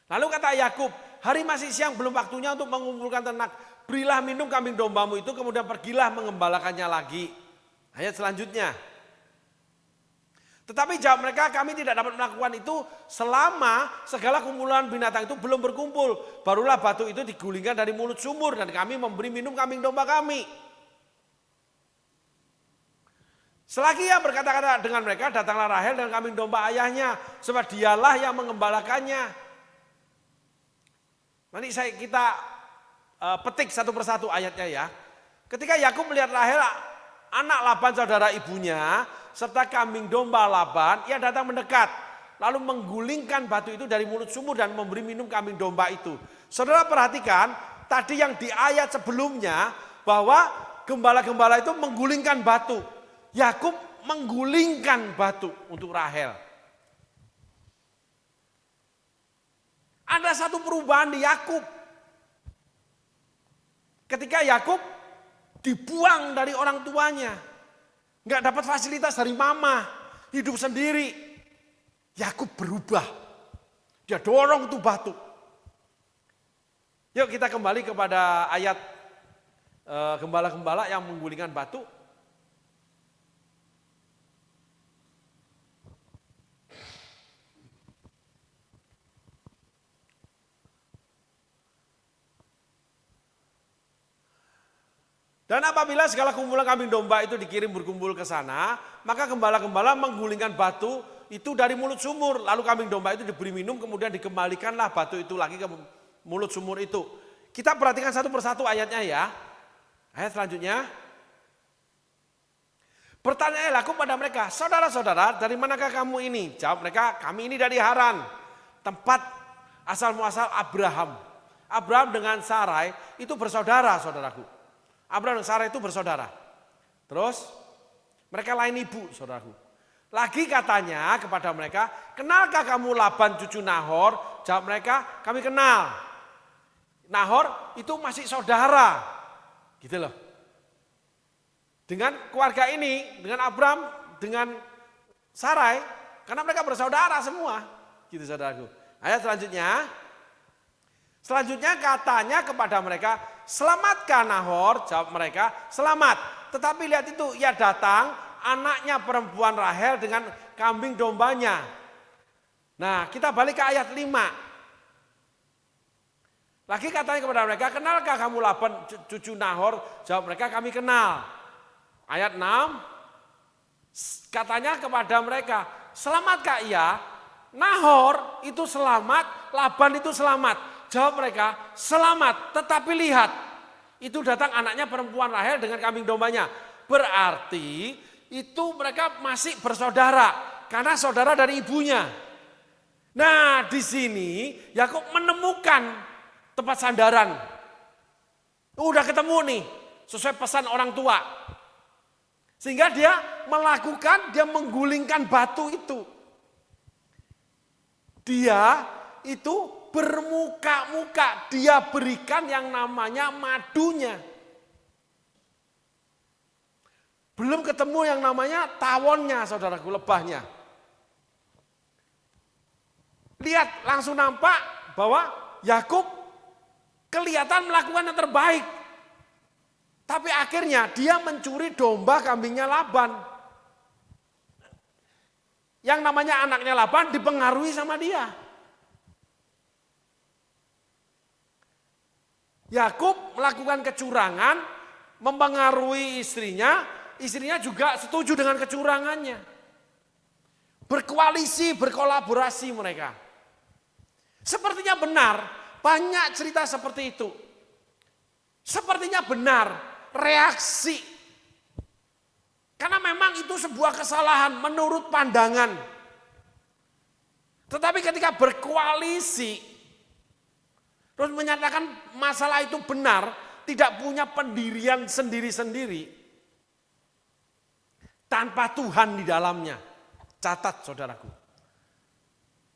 [SPEAKER 1] Lalu kata Yakub, hari masih siang belum waktunya untuk mengumpulkan ternak. Berilah minum kambing dombamu itu, kemudian pergilah mengembalakannya lagi. Ayat selanjutnya. Tetapi jawab mereka, kami tidak dapat melakukan itu selama segala kumpulan binatang itu belum berkumpul. Barulah batu itu digulingkan dari mulut sumur dan kami memberi minum kambing domba kami. Selagi ia berkata-kata dengan mereka, datanglah Rahel dan kambing domba ayahnya, sebab dialah yang mengembalakannya. Nanti kita petik satu persatu ayatnya ya. Ketika Yakub melihat Rahel, anak Laban saudara ibunya, serta kambing domba Laban, ia datang mendekat. Lalu menggulingkan batu itu dari mulut sumur dan memberi minum kambing domba itu. Saudara perhatikan, tadi yang di ayat sebelumnya, bahwa gembala-gembala itu menggulingkan batu. Yakub menggulingkan batu untuk Rahel. Ada satu perubahan di Yakub. Ketika Yakub dibuang dari orang tuanya, nggak dapat fasilitas dari mama, hidup sendiri. Yakub berubah. Dia dorong itu batu. Yuk kita kembali kepada ayat gembala-gembala yang menggulingkan batu. Dan apabila segala kumpulan kambing domba itu dikirim berkumpul ke sana, maka gembala-gembala menggulingkan batu itu dari mulut sumur. Lalu kambing domba itu diberi minum, kemudian dikembalikanlah batu itu lagi ke mulut sumur itu. Kita perhatikan satu persatu ayatnya ya. Ayat selanjutnya. Pertanyaan Yakub pada mereka, saudara-saudara, dari manakah kamu ini? Jawab mereka, kami ini dari Haran, tempat asal muasal Abraham. Abraham dengan Sarai itu bersaudara, saudaraku. Abraham dan Sarah itu bersaudara. Terus mereka lain ibu, saudaraku. Lagi katanya kepada mereka, kenalkah kamu Laban cucu Nahor? Jawab mereka, kami kenal. Nahor itu masih saudara. Gitu loh. Dengan keluarga ini, dengan Abraham, dengan Sarai, karena mereka bersaudara semua. Gitu saudaraku. Ayat selanjutnya. Selanjutnya katanya kepada mereka, selamatkah Nahor? Jawab mereka, selamat. Tetapi lihat itu, ia datang anaknya perempuan Rahel dengan kambing dombanya. Nah, kita balik ke ayat 5. Lagi katanya kepada mereka, kenalkah kamu Laban cucu Nahor? Jawab mereka, kami kenal. Ayat 6, katanya kepada mereka, selamatkah ia? Nahor itu selamat, Laban itu selamat. Jawab mereka, selamat, tetapi lihat, itu datang anaknya perempuan Rahel dengan kambing dombanya. Berarti itu mereka masih bersaudara, karena saudara dari ibunya. Nah, di sini Yakub menemukan tempat sandaran. Udah ketemu nih, sesuai pesan orang tua. Sehingga dia menggulingkan batu itu. Dia itu bermuka-muka, dia berikan yang namanya madunya. Belum ketemu yang namanya tawonnya, saudaraku, lebahnya. Lihat, langsung nampak bahwa Yakub kelihatan melakukan yang terbaik. Tapi akhirnya dia mencuri domba kambingnya Laban. Yang namanya anaknya Laban dipengaruhi sama dia. Yakub melakukan kecurangan, mempengaruhi istrinya juga setuju dengan kecurangannya. Berkoalisi, berkolaborasi mereka. Sepertinya benar, banyak cerita seperti itu. Sepertinya benar, reaksi. Karena memang itu sebuah kesalahan menurut pandangan. Tetapi ketika berkoalisi, terus menyatakan masalah itu benar, tidak punya pendirian sendiri-sendiri, tanpa Tuhan di dalamnya. Catat, saudaraku.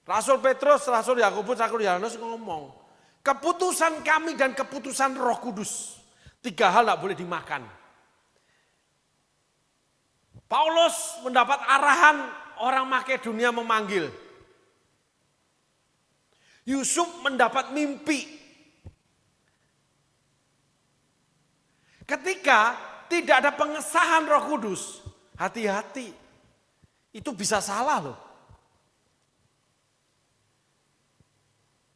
[SPEAKER 1] Rasul Petrus, Rasul Yakobus, Rasul Yohanes ngomong, keputusan kami dan keputusan Roh Kudus, 3 hal tidak boleh dimakan. Paulus mendapat arahan orang Makedonia memanggil. Yusuf mendapat mimpi. Ketika tidak ada pengesahan Roh Kudus, hati-hati. Itu bisa salah loh.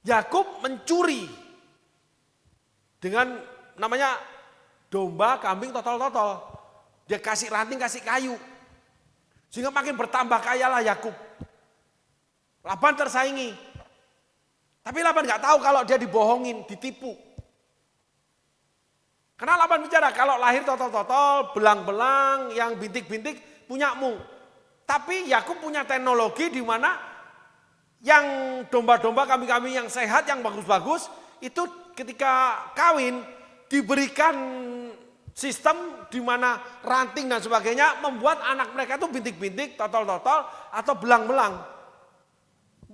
[SPEAKER 1] Yakub mencuri dengan namanya domba, kambing, totol-totol. Dia kasih ranting, kasih kayu. Sehingga makin bertambah kayalah Yakub. Laban tersaingi. Tapi Laban nggak tahu kalau dia dibohongin, ditipu. Karena Laban bicara, kalau lahir totol-totol, belang-belang, yang bintik-bintik punyamu. Tapi Yakub punya teknologi di mana yang domba-domba, kambing-kambing yang sehat, yang bagus-bagus, itu ketika kawin diberikan sistem di mana ranting dan sebagainya membuat anak mereka itu bintik-bintik, totol-totol, atau belang-belang.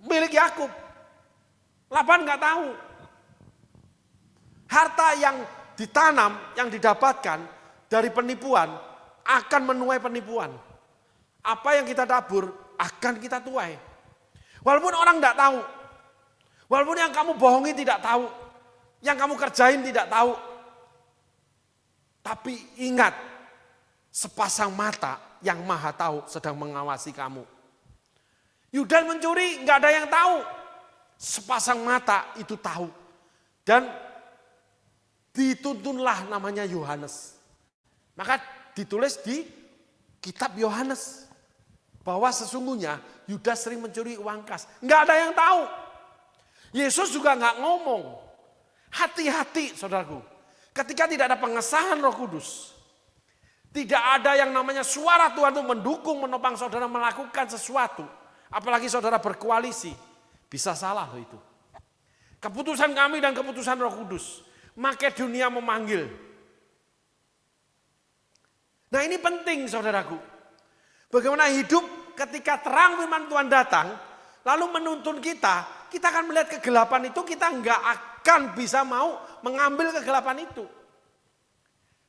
[SPEAKER 1] Milik Yakub. Laban nggak tahu. Harta yang ditanam, yang didapatkan dari penipuan akan menuai penipuan. Apa yang kita tabur akan kita tuai. Walaupun orang nggak tahu. Walaupun yang kamu bohongi tidak tahu. Yang kamu kerjain tidak tahu. Tapi ingat, sepasang mata yang maha tahu sedang mengawasi kamu. Yudan mencuri, nggak ada yang tahu. Sepasang mata itu tahu. Dan dituntunlah namanya Yohanes. Maka ditulis di kitab Yohanes. Bahwa sesungguhnya Yudas sering mencuri uang kas. Nggak ada yang tahu. Yesus juga nggak ngomong. Hati-hati saudaraku. Ketika tidak ada pengesahan Roh Kudus. Tidak ada yang namanya suara Tuhan itu mendukung, menopang saudara melakukan sesuatu. Apalagi saudara berkoalisi. Bisa salah loh itu. Keputusan kami dan keputusan Roh Kudus. Makedonia memanggil. Nah ini penting saudaraku. Bagaimana hidup ketika terang firman Tuhan datang. Lalu menuntun kita. Kita akan melihat kegelapan itu. Kita nggak akan bisa mau mengambil kegelapan itu.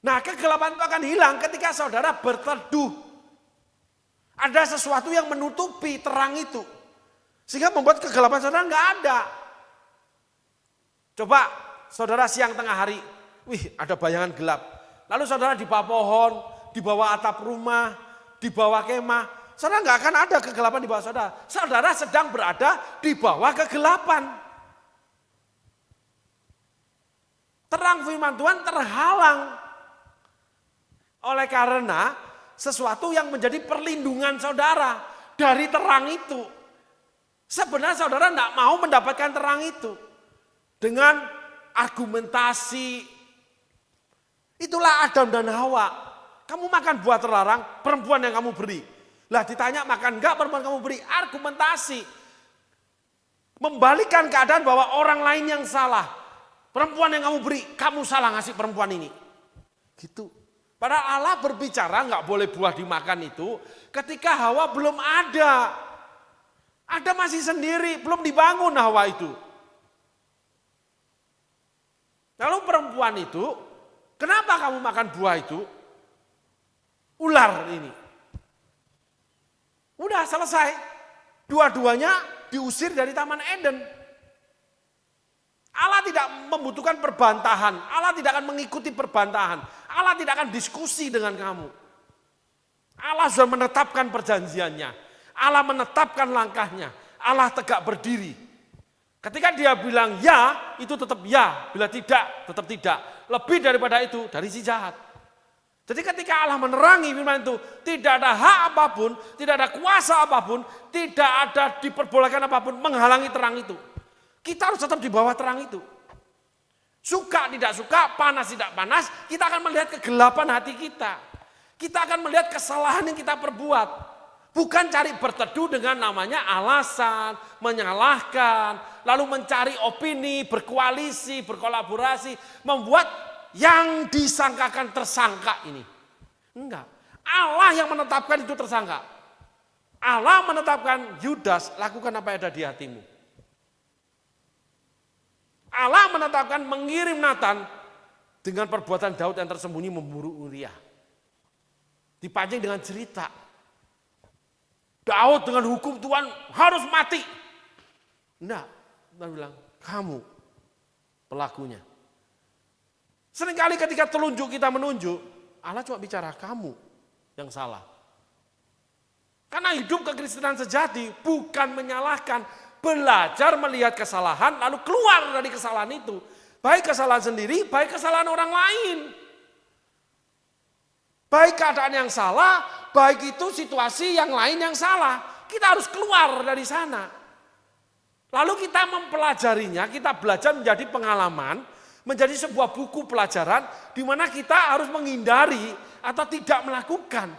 [SPEAKER 1] Nah kegelapan itu akan hilang ketika saudara berteduh. Ada sesuatu yang menutupi terang itu. Sehingga membuat kegelapan saudara nggak ada. Coba saudara siang tengah hari, wih ada bayangan gelap. Lalu saudara di bawah pohon, di bawah atap rumah, di bawah kemah. Saudara nggak akan ada kegelapan di bawah saudara. Saudara sedang berada di bawah kegelapan. Terang firman Tuhan terhalang. Oleh karena sesuatu yang menjadi perlindungan saudara dari terang itu. Sebenarnya saudara tidak mau mendapatkan terang itu. Dengan argumentasi. Itulah Adam dan Hawa. Kamu makan buah terlarang, perempuan yang kamu beri. Lah ditanya makan enggak perempuan kamu beri. Argumentasi. Membalikan keadaan bahwa orang lain yang salah. Perempuan yang kamu beri, kamu salah ngasih perempuan ini. Gitu. Padahal Allah berbicara enggak boleh buah dimakan itu. Ketika Hawa belum ada. Ada masih sendiri, belum dibangun Hawa itu. Lalu perempuan itu, kenapa kamu makan buah itu? Ular ini. Udah selesai. Dua-duanya diusir dari Taman Eden. Allah tidak membutuhkan perbantahan. Allah tidak akan mengikuti perbantahan. Allah tidak akan diskusi dengan kamu. Allah sudah menetapkan perjanjiannya. Allah menetapkan langkahnya. Allah tegak berdiri. Ketika dia bilang ya, itu tetap ya. Bila tidak, tetap tidak. Lebih daripada itu, dari si jahat. Jadi ketika Allah menerangi firman itu, tidak ada hak apapun, tidak ada kuasa apapun, tidak ada diperbolehkan apapun menghalangi terang itu. Kita harus tetap di bawah terang itu. Suka tidak suka, panas tidak panas, kita akan melihat kegelapan hati kita. Kita akan melihat kesalahan yang kita perbuat. Bukan cari berteduh dengan namanya alasan, menyalahkan, lalu mencari opini, berkoalisi, berkolaborasi, membuat yang disangkakan tersangka ini. Enggak. Allah yang menetapkan itu tersangka. Allah menetapkan Yudas, lakukan apa yang ada di hatimu. Allah menetapkan mengirim Nathan dengan perbuatan Daud yang tersembunyi memburu Uria. Dipancing dengan cerita. Daud dengan hukum Tuhan harus mati. Enggak. Tuhan bilang, kamu pelakunya. Seringkali ketika telunjuk kita menunjuk, Allah cuma bicara kamu yang salah. Karena hidup kekristenan sejati bukan menyalahkan, belajar melihat kesalahan lalu keluar dari kesalahan itu. Baik kesalahan sendiri, baik kesalahan orang lain. Baik keadaan yang salah, baik itu situasi yang lain yang salah. Kita harus keluar dari sana. Lalu kita mempelajarinya, kita belajar menjadi pengalaman, menjadi sebuah buku pelajaran di mana kita harus menghindari atau tidak melakukan.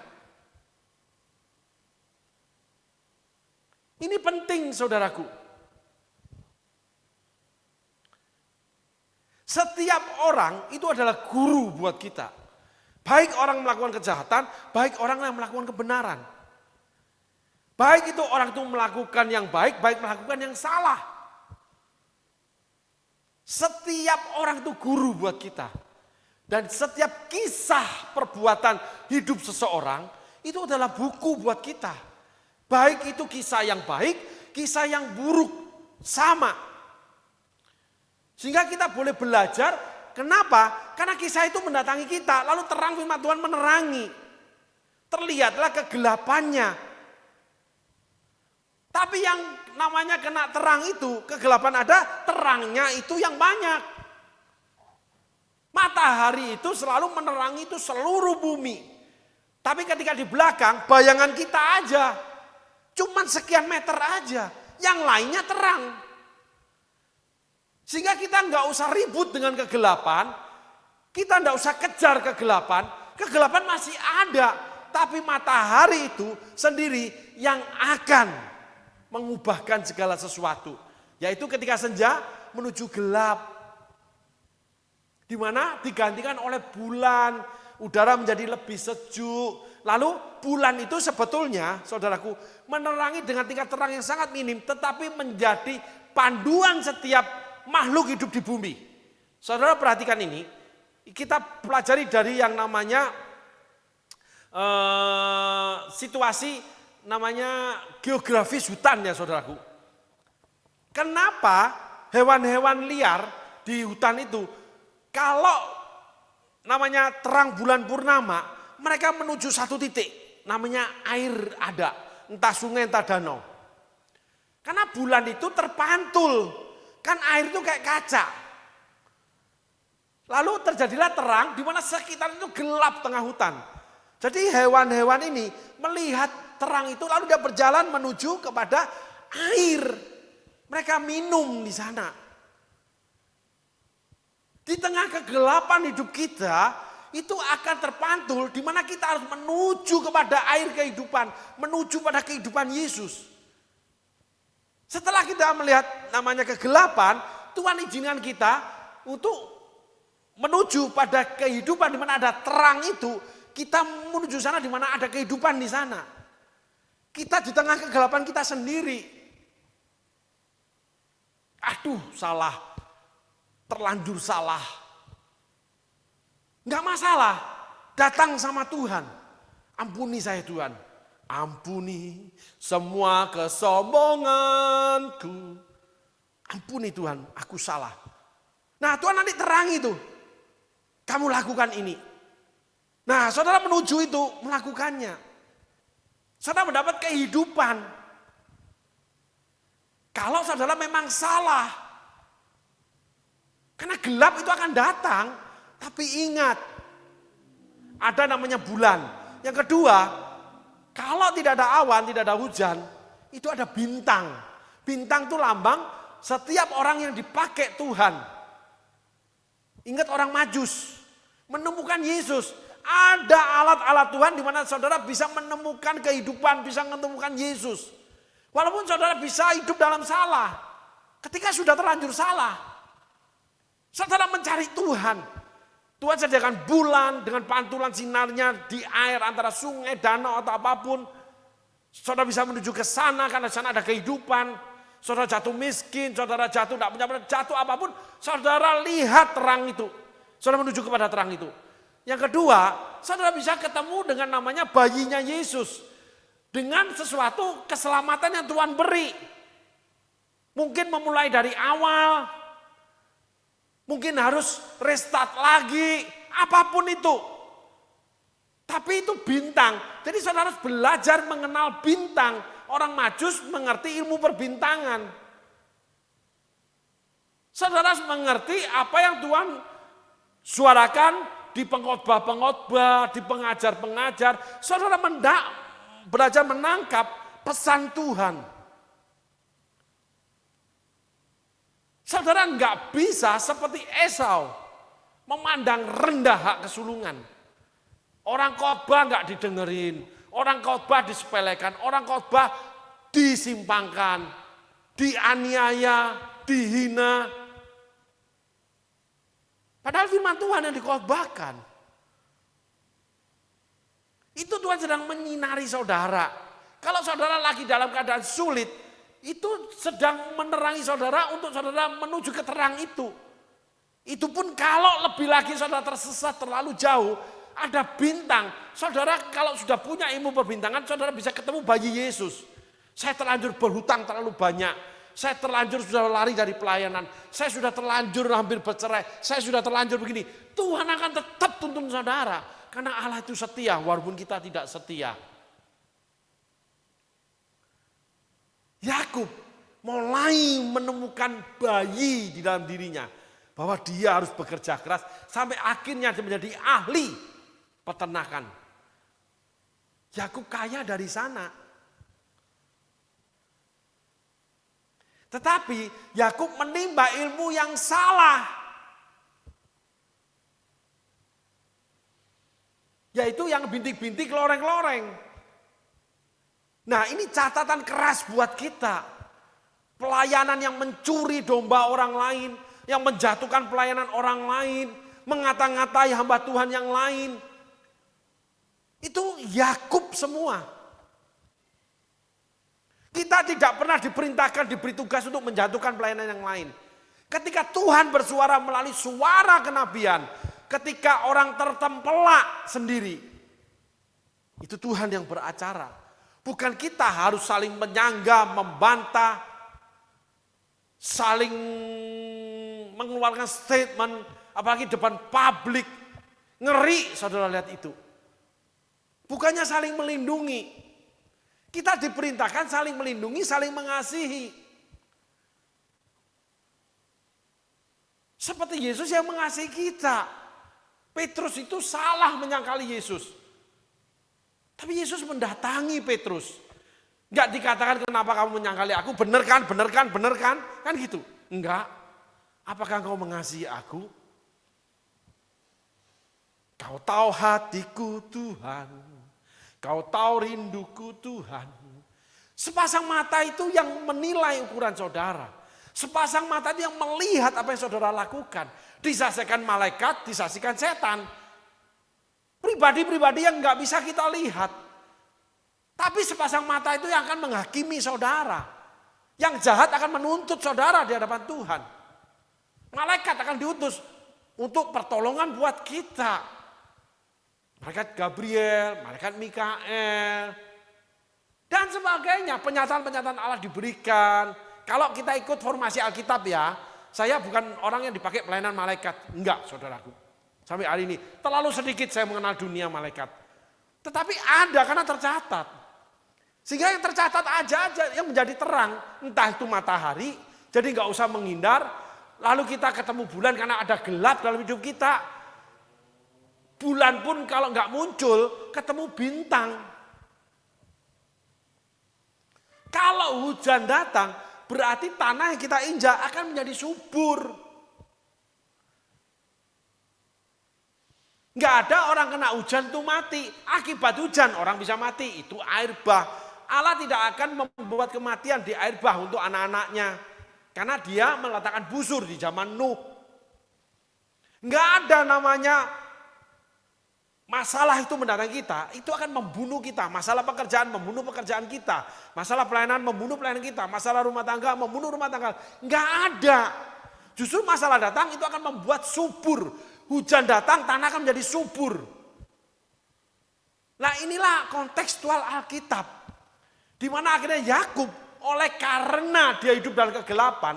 [SPEAKER 1] Ini penting saudaraku. Setiap orang itu adalah guru buat kita. Baik orang melakukan kejahatan, baik orang yang melakukan kebenaran. Baik itu orang itu melakukan yang baik, baik melakukan yang salah. Setiap orang itu guru buat kita. Dan setiap kisah perbuatan hidup seseorang itu adalah buku buat kita. Baik itu kisah yang baik, kisah yang buruk, sama. Sehingga kita boleh belajar, kenapa? Karena kisah itu mendatangi kita, lalu terang firman Tuhan menerangi. Terlihatlah kegelapannya. Tapi yang namanya kena terang itu, kegelapan ada, terangnya itu yang banyak. Matahari itu selalu menerangi itu seluruh bumi. Tapi ketika di belakang, bayangan kita aja. Cuman sekian meter aja, yang lainnya terang. Sehingga kita nggak usah ribut dengan kegelapan, kita nggak usah kejar kegelapan masih ada. Tapi matahari itu sendiri yang akan mengubahkan segala sesuatu. Yaitu ketika senja menuju gelap. Di mana digantikan oleh bulan, udara menjadi lebih sejuk. Lalu bulan itu sebetulnya, saudaraku, menerangi dengan tingkat terang yang sangat minim, tetapi menjadi panduan setiap makhluk hidup di bumi. Saudara perhatikan ini, kita pelajari dari yang namanya situasi namanya geografis hutan ya saudaraku. Kenapa hewan-hewan liar di hutan itu kalau namanya terang bulan purnama mereka menuju satu titik namanya air ada, entah sungai entah danau. Karena bulan itu terpantul, kan air itu kayak kaca. Lalu terjadilah terang di mana sekitar itu gelap tengah hutan. Jadi hewan-hewan ini melihat terang itu lalu dia berjalan menuju kepada air. Mereka minum di sana. Di tengah kegelapan hidup kita itu akan terpantul di mana kita harus menuju kepada air kehidupan, menuju pada kehidupan Yesus. Setelah kita melihat namanya kegelapan, Tuhan izinkan kita untuk menuju pada kehidupan di mana ada terang itu. Kita menuju sana di mana ada kehidupan di sana. Kita di tengah kegelapan kita sendiri. Aduh, salah. Terlanjur salah. Enggak masalah, datang sama Tuhan. Ampuni saya Tuhan, ampuni semua kesombonganku. Ampuni Tuhan, aku salah. Nah Tuhan nanti terang itu, kamu lakukan ini. Nah saudara menuju itu, melakukannya. Saudara mendapat kehidupan. Kalau saudara memang salah, karena gelap itu akan datang. Tapi ingat, ada namanya bulan. Yang kedua, kalau tidak ada awan, tidak ada hujan, itu ada bintang. Bintang itu lambang setiap orang yang dipakai Tuhan. Ingat orang Majus, menemukan Yesus. Ada alat-alat Tuhan di mana saudara bisa menemukan kehidupan, bisa menemukan Yesus. Walaupun saudara bisa hidup dalam salah. Ketika sudah terlanjur salah, saudara mencari Tuhan. Tuhan sediakan bulan dengan pantulan sinarnya di air antara sungai, danau atau apapun. Saudara bisa menuju ke sana karena di sana ada kehidupan. Saudara jatuh miskin, saudara jatuh tidak punya, jatuh apapun. Saudara lihat terang itu. Saudara menuju kepada terang itu. Yang kedua, saudara bisa ketemu dengan namanya bayinya Yesus. Dengan sesuatu keselamatan yang Tuhan beri. Mungkin memulai dari awal. Mungkin harus restart lagi. Apapun itu. Tapi itu bintang. Jadi saudara harus belajar mengenal bintang. Orang Majus mengerti ilmu perbintangan. Saudara harus mengerti apa yang Tuhan suarakan di pengkhotbah-pengkhotbah, di pengajar-pengajar. Saudara belajar menangkap pesan Tuhan. Saudara nggak bisa seperti Esau memandang rendah hak kesulungan. Orang khotbah nggak didengerin, orang khotbah disepelekan, orang khotbah disimpangkan, dianiaya, dihina. Padahal firman Tuhan yang dikhotbahkan. Itu Tuhan sedang menyinari saudara. Kalau saudara lagi dalam keadaan sulit, itu sedang menerangi saudara untuk saudara menuju ke terang itu. Itu pun kalau lebih lagi saudara tersesat terlalu jauh, ada bintang. Saudara kalau sudah punya ilmu perbintangan, saudara bisa ketemu bayi Yesus. Saya terlanjur berhutang terlalu banyak. Saya terlanjur sudah lari dari pelayanan. Saya sudah terlanjur hampir bercerai. Saya sudah terlanjur begini. Tuhan akan tetap tuntun saudara. Karena Allah itu setia walaupun kita tidak setia. Yakub mulai menemukan bayi di dalam dirinya. Bahwa dia harus bekerja keras. Sampai akhirnya dia menjadi ahli peternakan. Yakub kaya dari sana. Tetapi Yakub menimba ilmu yang salah. Yaitu yang bintik-bintik loreng-loreng. Nah ini catatan keras buat kita. Pelayanan yang mencuri domba orang lain. Yang menjatuhkan pelayanan orang lain. Mengata-ngatai hamba Tuhan yang lain. Itu Yakub semua. Kita tidak pernah diperintahkan, diberi tugas untuk menjatuhkan pelayanan yang lain. Ketika Tuhan bersuara melalui suara kenabian, ketika orang tertempelak sendiri, itu Tuhan yang beracara. Bukan kita harus saling menyangga, membantah, saling mengeluarkan statement, apalagi depan publik. Ngeri saudara lihat itu. Bukannya saling melindungi. Kita diperintahkan saling melindungi, saling mengasihi. Seperti Yesus yang mengasihi kita. Petrus itu salah menyangkali Yesus. Tapi Yesus mendatangi Petrus. Enggak dikatakan kenapa kamu menyangkali aku, benar kan, benar kan, benar kan. Kan gitu. Enggak. Apakah kau mengasihi aku? Kau tahu hatiku Tuhan. Kau tahu rinduku Tuhan. Sepasang mata itu yang menilai ukuran saudara. Sepasang mata itu yang melihat apa yang saudara lakukan. Disaksikan malaikat, disaksikan setan. Pribadi-pribadi yang nggak bisa kita lihat. Tapi sepasang mata itu yang akan menghakimi saudara. Yang jahat akan menuntut saudara di hadapan Tuhan. Malaikat akan diutus untuk pertolongan buat kita. malaikat Gabriel, malaikat Mikael, dan sebagainya. Penyataan-penyataan Allah diberikan. Kalau kita ikut formasi Alkitab ya, saya bukan orang yang dipakai pelayanan malaikat. Enggak, saudaraku. Sampai hari ini, terlalu sedikit saya mengenal dunia malaikat. Tetapi ada karena tercatat. Sehingga yang tercatat aja yang menjadi terang. Entah itu matahari, jadi enggak usah menghindar. Lalu kita ketemu bulan karena ada gelap dalam hidup kita. Bulan pun kalau enggak muncul, ketemu bintang. Kalau hujan datang, berarti tanah yang kita injak akan menjadi subur. Enggak ada orang kena hujan itu mati. Akibat hujan orang bisa mati, itu air bah. Allah tidak akan membuat kematian di air bah untuk anak-anaknya. Karena dia meletakkan busur di zaman Nuh. Enggak ada namanya masalah itu mendatangi kita, itu akan membunuh kita. Masalah pekerjaan membunuh pekerjaan kita. Masalah pelayanan membunuh pelayanan kita. Masalah rumah tangga membunuh rumah tangga. Enggak ada. Justru masalah datang itu akan membuat subur. Hujan datang, tanah akan menjadi subur. Nah inilah kontekstual Alkitab. Di mana akhirnya Yakub oleh karena dia hidup dalam kegelapan,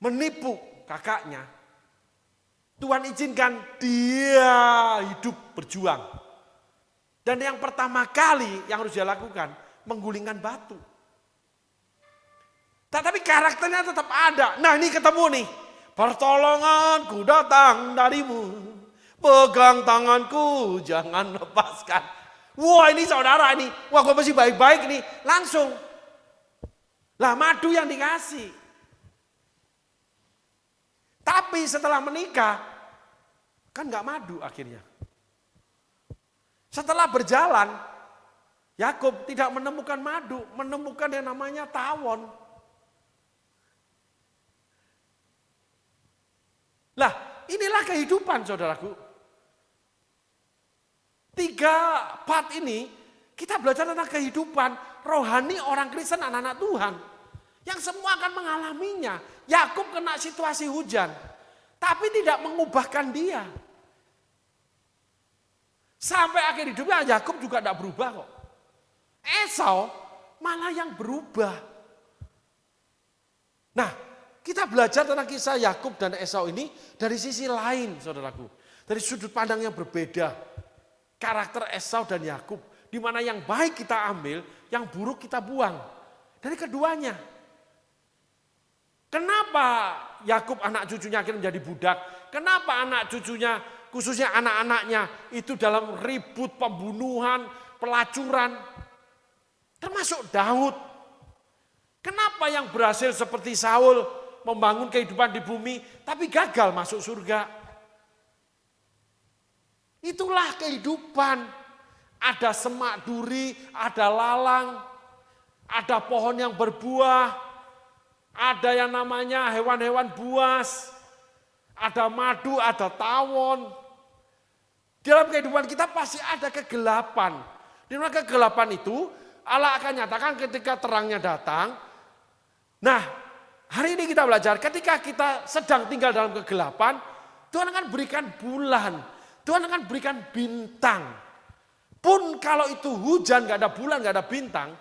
[SPEAKER 1] menipu kakaknya. Tuhan izinkan dia hidup berjuang. Dan yang pertama kali yang harus dia lakukan, menggulingkan batu. Tetapi karakternya tetap ada. Nah ini ketemu nih. Pertolonganku datang darimu. Pegang tanganku, jangan lepaskan. Wah ini saudara ini. Wah gue masih baik-baik nih. Langsung. Lah madu yang dikasih. Tapi setelah menikah, kan gak madu akhirnya. Setelah berjalan, Yakub tidak menemukan madu, menemukan yang namanya tawon. Lah inilah kehidupan saudaraku. 3 part ini kita belajar tentang kehidupan rohani orang Kristen, anak-anak Tuhan. Yang semua akan mengalaminya. Yakub kena situasi hujan. Tapi tidak mengubahkan dia. Sampai akhir hidupnya Yakub juga tidak berubah kok. Esau malah yang berubah. Nah, kita belajar tentang kisah Yakub dan Esau ini dari sisi lain, saudaraku. Dari sudut pandang yang berbeda. Karakter Esau dan Yakub. Di mana yang baik kita ambil, yang buruk kita buang. Dari keduanya. Kenapa Yakub anak cucunya akhirnya menjadi budak? Kenapa anak cucunya, khususnya anak-anaknya itu dalam ribut, pembunuhan, pelacuran? Termasuk Daud. Kenapa yang berhasil seperti Saul membangun kehidupan di bumi tapi gagal masuk surga? Itulah kehidupan. Ada semak duri, ada lalang, ada pohon yang berbuah. Ada yang namanya hewan-hewan buas, ada madu, ada tawon. Dalam kehidupan kita pasti ada kegelapan. Di mana kegelapan itu Allah akan nyatakan ketika terangnya datang. Nah, hari ini kita belajar ketika kita sedang tinggal dalam kegelapan, Tuhan akan berikan bulan, Tuhan akan berikan bintang. Pun kalau itu hujan, gak ada bulan, gak ada bintang,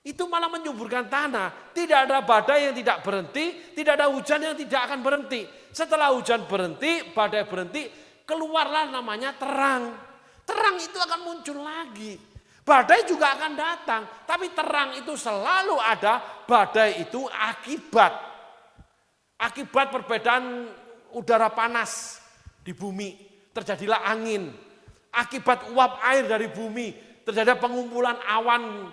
[SPEAKER 1] itu malah menyuburkan tanah. Tidak ada badai yang tidak berhenti, tidak ada hujan yang tidak akan berhenti. Setelah hujan berhenti, badai berhenti, keluarlah namanya terang. Terang itu akan muncul lagi. Badai juga akan datang, tapi terang itu selalu ada. Badai itu akibat. Akibat perbedaan udara panas di bumi, terjadilah angin. Akibat uap air dari bumi, terjadi pengumpulan awan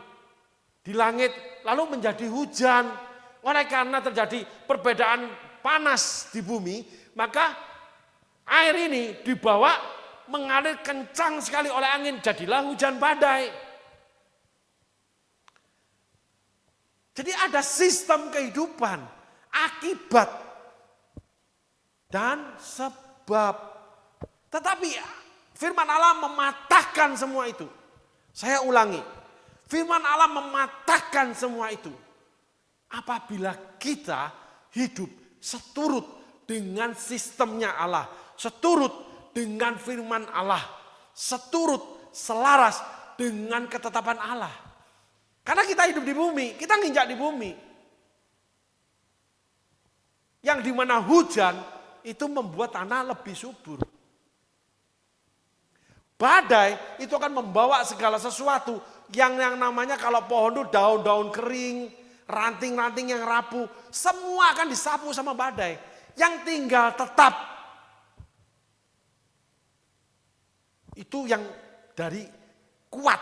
[SPEAKER 1] di langit, lalu menjadi hujan. Oleh karena terjadi perbedaan panas di bumi, maka air ini dibawa mengalir kencang sekali oleh angin, jadilah hujan badai. Jadi ada sistem kehidupan, akibat dan sebab. Tetapi firman Allah mematahkan semua itu. Saya ulangi. Firman Allah mematahkan semua itu. Apabila kita hidup seturut dengan sistemnya Allah. Seturut dengan firman Allah. seturut, selaras dengan ketetapan Allah. Karena kita hidup di bumi, kita nginjak di bumi. Yang dimana hujan itu membuat tanah lebih subur. Badai itu akan membawa segala sesuatu yang namanya kalau pohon itu daun-daun kering, ranting-ranting yang rapuh, semua akan disapu sama badai. Yang tinggal tetap itu yang dari kuat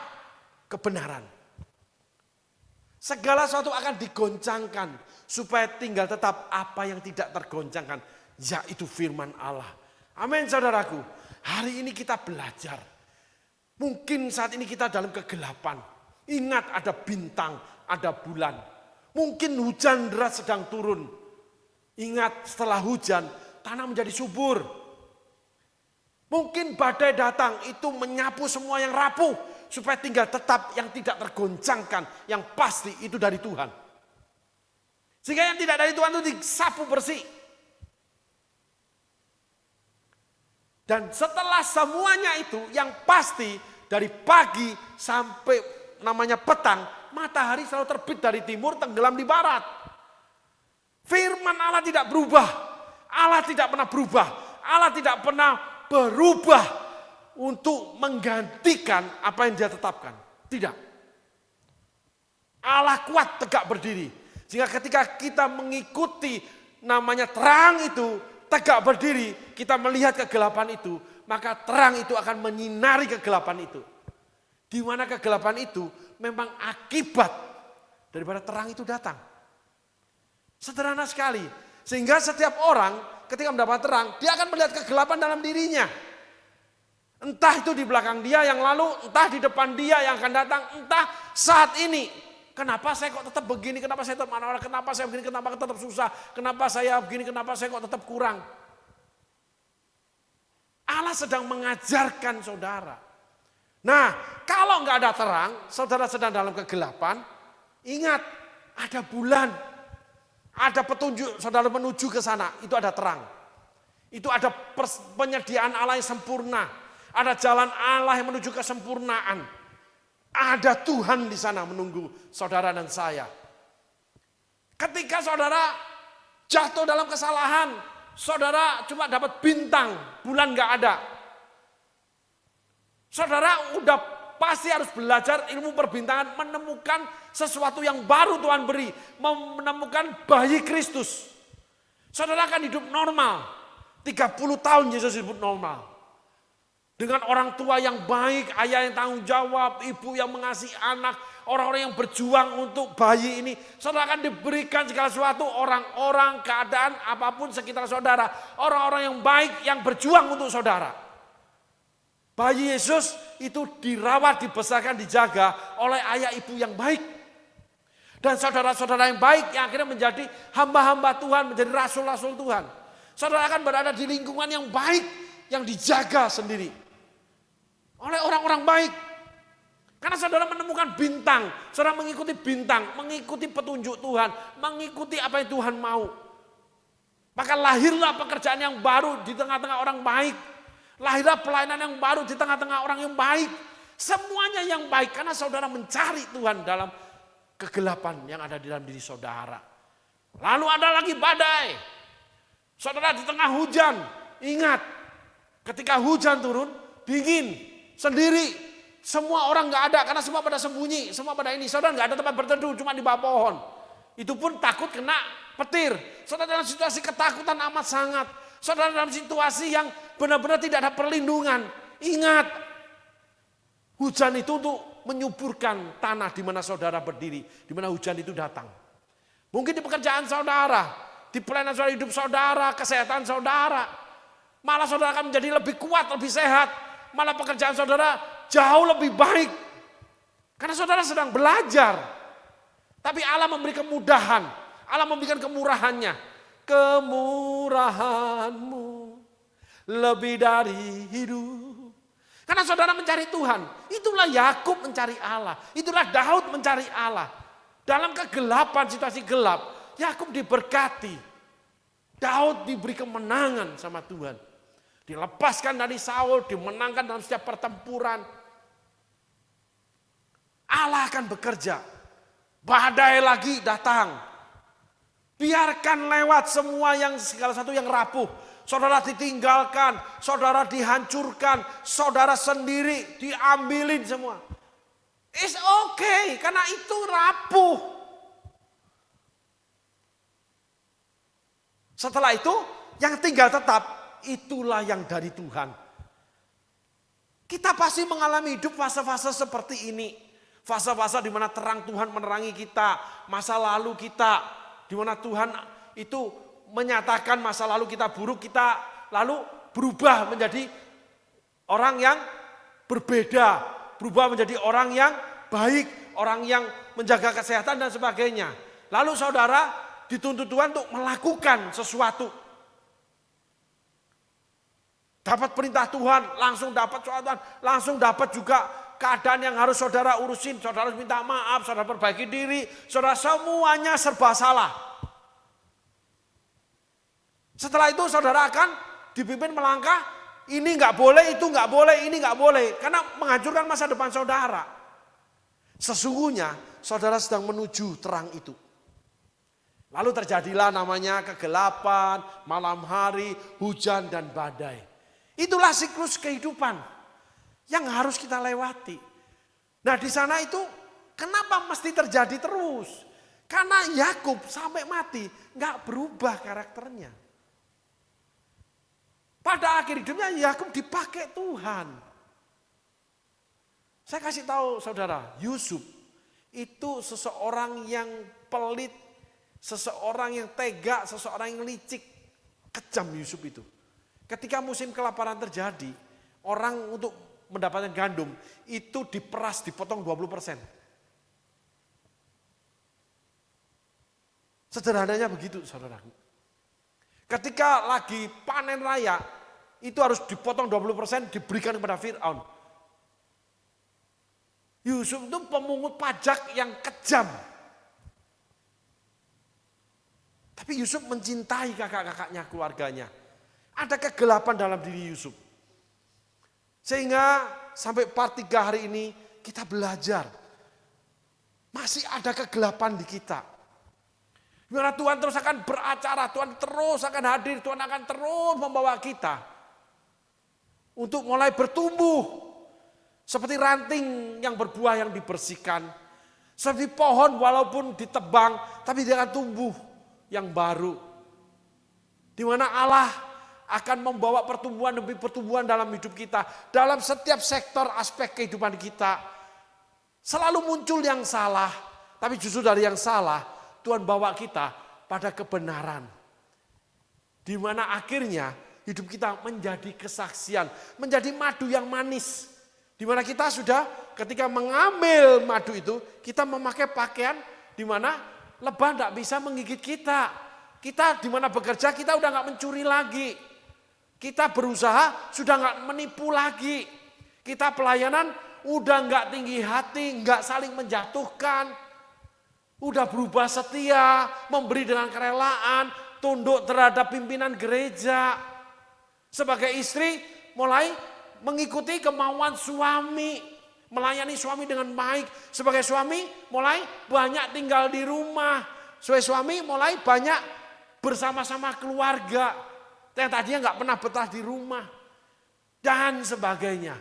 [SPEAKER 1] kebenaran. Segala sesuatu akan digoncangkan supaya tinggal tetap apa yang tidak tergoncangkan, yaitu firman Allah. Amin saudaraku. Hari ini kita belajar. Mungkin saat ini kita dalam kegelapan. Ingat ada bintang, ada bulan. Mungkin hujan deras sedang turun. Ingat setelah hujan, tanah menjadi subur. Mungkin badai datang itu menyapu semua yang rapuh. Supaya tinggal tetap yang tidak tergoncangkan. Yang pasti itu dari Tuhan. Sehingga yang tidak dari Tuhan itu disapu bersih. Dan setelah semuanya itu yang pasti dari pagi sampai namanya petang, matahari selalu terbit dari timur, tenggelam di barat. Firman Allah tidak berubah. Allah tidak pernah berubah. Allah tidak pernah berubah untuk menggantikan apa yang dia tetapkan. Tidak. Allah kuat tegak berdiri. Sehingga ketika kita mengikuti namanya terang itu, tegak berdiri, kita melihat kegelapan itu, maka terang itu akan menyinari kegelapan itu. Di mana kegelapan itu memang akibat daripada terang itu datang. Sederhana sekali. Sehingga setiap orang ketika mendapat terang, dia akan melihat kegelapan dalam dirinya. Entah itu di belakang dia yang lalu, entah di depan dia yang akan datang, entah saat ini. Kenapa saya kok tetap begini, kenapa saya tetap marah-marah, kenapa saya begini, kenapa tetap susah, kenapa saya begini, kenapa saya kok tetap kurang. Allah sedang mengajarkan saudara. Nah, kalau nggak ada terang, saudara sedang dalam kegelapan, ingat ada bulan, ada petunjuk, saudara menuju ke sana, itu ada terang. Itu ada penyediaan Allah yang sempurna, ada jalan Allah yang menuju kesempurnaan. Ada Tuhan di sana menunggu saudara dan saya. Ketika saudara jatuh dalam kesalahan, saudara cuma dapat bintang, bulan nggak ada. Saudara udah pasti harus belajar ilmu perbintangan, menemukan sesuatu yang baru Tuhan beri, menemukan bayi Kristus. Saudara akan hidup normal. 30 tahun Yesus hidup normal. Dengan orang tua yang baik, ayah yang tanggung jawab, ibu yang mengasihi anak, orang-orang yang berjuang untuk bayi ini. Saudara akan diberikan segala sesuatu, orang-orang, keadaan, apapun sekitar saudara. Orang-orang yang baik, yang berjuang untuk saudara. Bayi Yesus itu dirawat, dibesarkan, dijaga oleh ayah ibu yang baik. Dan saudara-saudara yang baik yang akhirnya menjadi hamba-hamba Tuhan, menjadi rasul-rasul Tuhan. Saudara akan berada di lingkungan yang baik, yang dijaga sendiri oleh orang-orang baik. Karena saudara menemukan bintang, saudara mengikuti bintang, mengikuti petunjuk Tuhan, mengikuti apa yang Tuhan mau. Maka lahirlah pekerjaan yang baru di tengah-tengah orang baik. Lahirlah pelayanan yang baru di tengah-tengah orang yang baik. Semuanya yang baik karena saudara mencari Tuhan dalam kegelapan yang ada di dalam diri saudara. Lalu ada lagi badai. Saudara di tengah hujan, ingat ketika hujan turun, dingin. Sendiri, semua orang nggak ada karena semua pada sembunyi, semua pada ini. Saudara nggak ada tempat berteduh, cuma di bawah pohon. Itu pun takut kena petir. Saudara dalam situasi ketakutan amat sangat. Saudara dalam situasi yang benar-benar tidak ada perlindungan. Ingat, hujan itu untuk menyuburkan tanah di mana saudara berdiri, di mana hujan itu datang. Mungkin di pekerjaan saudara, di pelayanan saudara, hidup saudara, kesehatan saudara. Malah saudara akan menjadi lebih kuat, lebih sehat. Malah pekerjaan saudara jauh lebih baik. Karena saudara sedang belajar. Tapi Allah memberi kemudahan. Allah memberikan kemurahannya. Kemurahanmu lebih dari hidup. Karena saudara mencari Tuhan. Itulah Yakub mencari Allah. Itulah Daud mencari Allah. Dalam kegelapan, situasi gelap, Yakub diberkati. Daud diberi kemenangan sama Tuhan. Dilepaskan dari Saul, dimenangkan dalam setiap pertempuran. Allah akan bekerja. Badai lagi datang. Biarkan lewat semua yang segala satu yang rapuh. Saudara ditinggalkan, saudara dihancurkan, saudara sendiri diambilin semua. It's okay, karena itu rapuh. Setelah itu, yang tinggal tetap, itulah yang dari Tuhan. Kita pasti mengalami hidup fase-fase seperti ini. Fase-fase di mana terang Tuhan menerangi kita, masa lalu kita, di mana Tuhan itu menyatakan masa lalu kita buruk, kita lalu berubah menjadi orang yang berbeda, berubah menjadi orang yang baik, orang yang menjaga kesehatan dan sebagainya. Lalu saudara dituntut Tuhan untuk melakukan sesuatu. Dapat perintah Tuhan, langsung dapat soal Tuhan, langsung dapat juga keadaan yang harus saudara urusin, saudara harus minta maaf, saudara perbaiki diri, saudara semuanya serba salah. Setelah itu saudara akan dipimpin melangkah, ini nggak boleh, itu nggak boleh, ini nggak boleh, karena menghancurkan masa depan saudara. Sesungguhnya saudara sedang menuju terang itu. Lalu terjadilah namanya kegelapan, malam hari, hujan dan badai. Itulah siklus kehidupan yang harus kita lewati. Nah di sana itu kenapa mesti terjadi terus? Karena Yakub sampai mati nggak berubah karakternya. Pada akhir hidupnya Yakub dipakai Tuhan. Saya kasih tahu saudara, Yusuf itu seseorang yang pelit, seseorang yang tega, seseorang yang licik, kejam Yusuf itu. Ketika musim kelaparan terjadi, orang untuk mendapatkan gandum itu diperas, dipotong 20%. Sederhananya begitu saudaraku. Ketika lagi panen raya, itu harus dipotong 20% diberikan kepada Fir'aun. Yusuf itu pemungut pajak yang kejam. Tapi Yusuf mencintai kakak-kakaknya, keluarganya. Ada kegelapan dalam diri Yusuf. Sehingga sampai part 3 hari ini kita belajar. Masih ada kegelapan di kita. Dimana Tuhan terus akan beracara, Tuhan terus akan hadir, Tuhan akan terus membawa kita. Untuk mulai bertumbuh. Seperti ranting yang berbuah yang dibersihkan. Seperti pohon walaupun ditebang, tapi dia akan tumbuh yang baru. Di mana Allah akan membawa pertumbuhan demi pertumbuhan dalam hidup kita. Dalam setiap sektor aspek kehidupan kita. Selalu muncul yang salah. Tapi justru dari yang salah, Tuhan bawa kita pada kebenaran. Di mana akhirnya hidup kita menjadi kesaksian. Menjadi madu yang manis. Di mana kita sudah ketika mengambil madu itu, kita memakai pakaian di mana lebah tidak bisa menggigit kita. Kita di mana bekerja, kita udah nggak mencuri lagi. Kita berusaha sudah nggak menipu lagi. Kita pelayanan udah nggak tinggi hati, nggak saling menjatuhkan. Udah berubah setia, memberi dengan kerelaan, tunduk terhadap pimpinan gereja. Sebagai istri mulai mengikuti kemauan suami, melayani suami dengan baik. Sebagai suami mulai banyak tinggal di rumah. Sebagai suami mulai banyak bersama-sama keluarga. Yang tadinya nggak pernah betah di rumah. Dan sebagainya.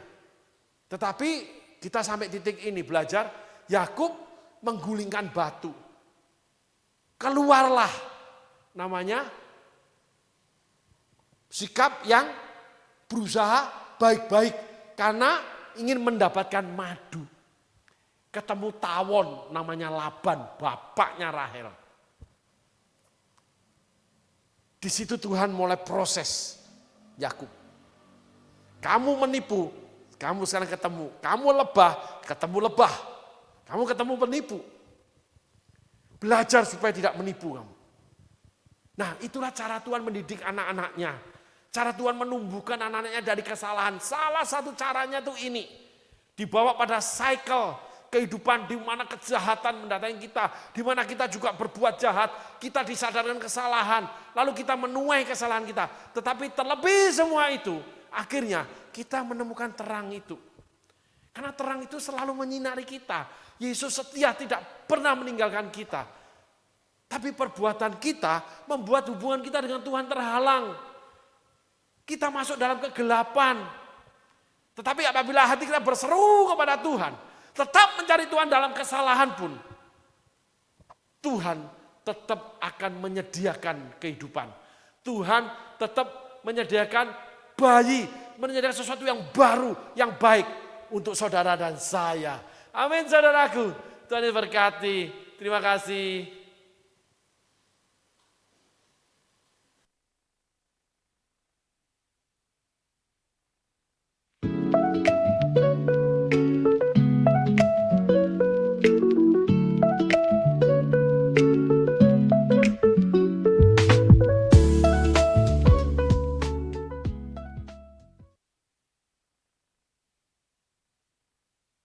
[SPEAKER 1] Tetapi kita sampai titik ini belajar, Yakub menggulingkan batu. Keluarlah namanya sikap yang berusaha baik-baik karena ingin mendapatkan madu. Ketemu tawon namanya Laban, bapaknya Rahel. Di situ Tuhan mulai proses Yakub. Kamu menipu, kamu sekarang ketemu. Kamu lebah, ketemu lebah. Kamu ketemu penipu. Belajar supaya tidak menipu kamu. Nah itulah cara Tuhan mendidik anak-anaknya. Cara Tuhan menumbuhkan anak-anaknya dari kesalahan. Salah satu caranya tuh ini. Dibawa pada cycle kehidupan di mana kejahatan mendatangi kita. Di mana kita juga berbuat jahat. Kita disadarkan kesalahan. Lalu kita menuai kesalahan kita. Tetapi terlebih semua itu. akhirnya kita menemukan terang itu. Karena terang itu selalu menyinari kita. Yesus setia tidak pernah meninggalkan kita. Tapi perbuatan kita membuat hubungan kita dengan Tuhan terhalang. Kita masuk dalam kegelapan. Tetapi apabila hati kita berseru kepada Tuhan, tetap mencari Tuhan dalam kesalahan pun, Tuhan tetap akan menyediakan kehidupan. Tuhan tetap menyediakan bayi, menyediakan sesuatu yang baru, yang baik untuk saudara dan saya. Amin saudaraku. Tuhan diberkati. Terima kasih.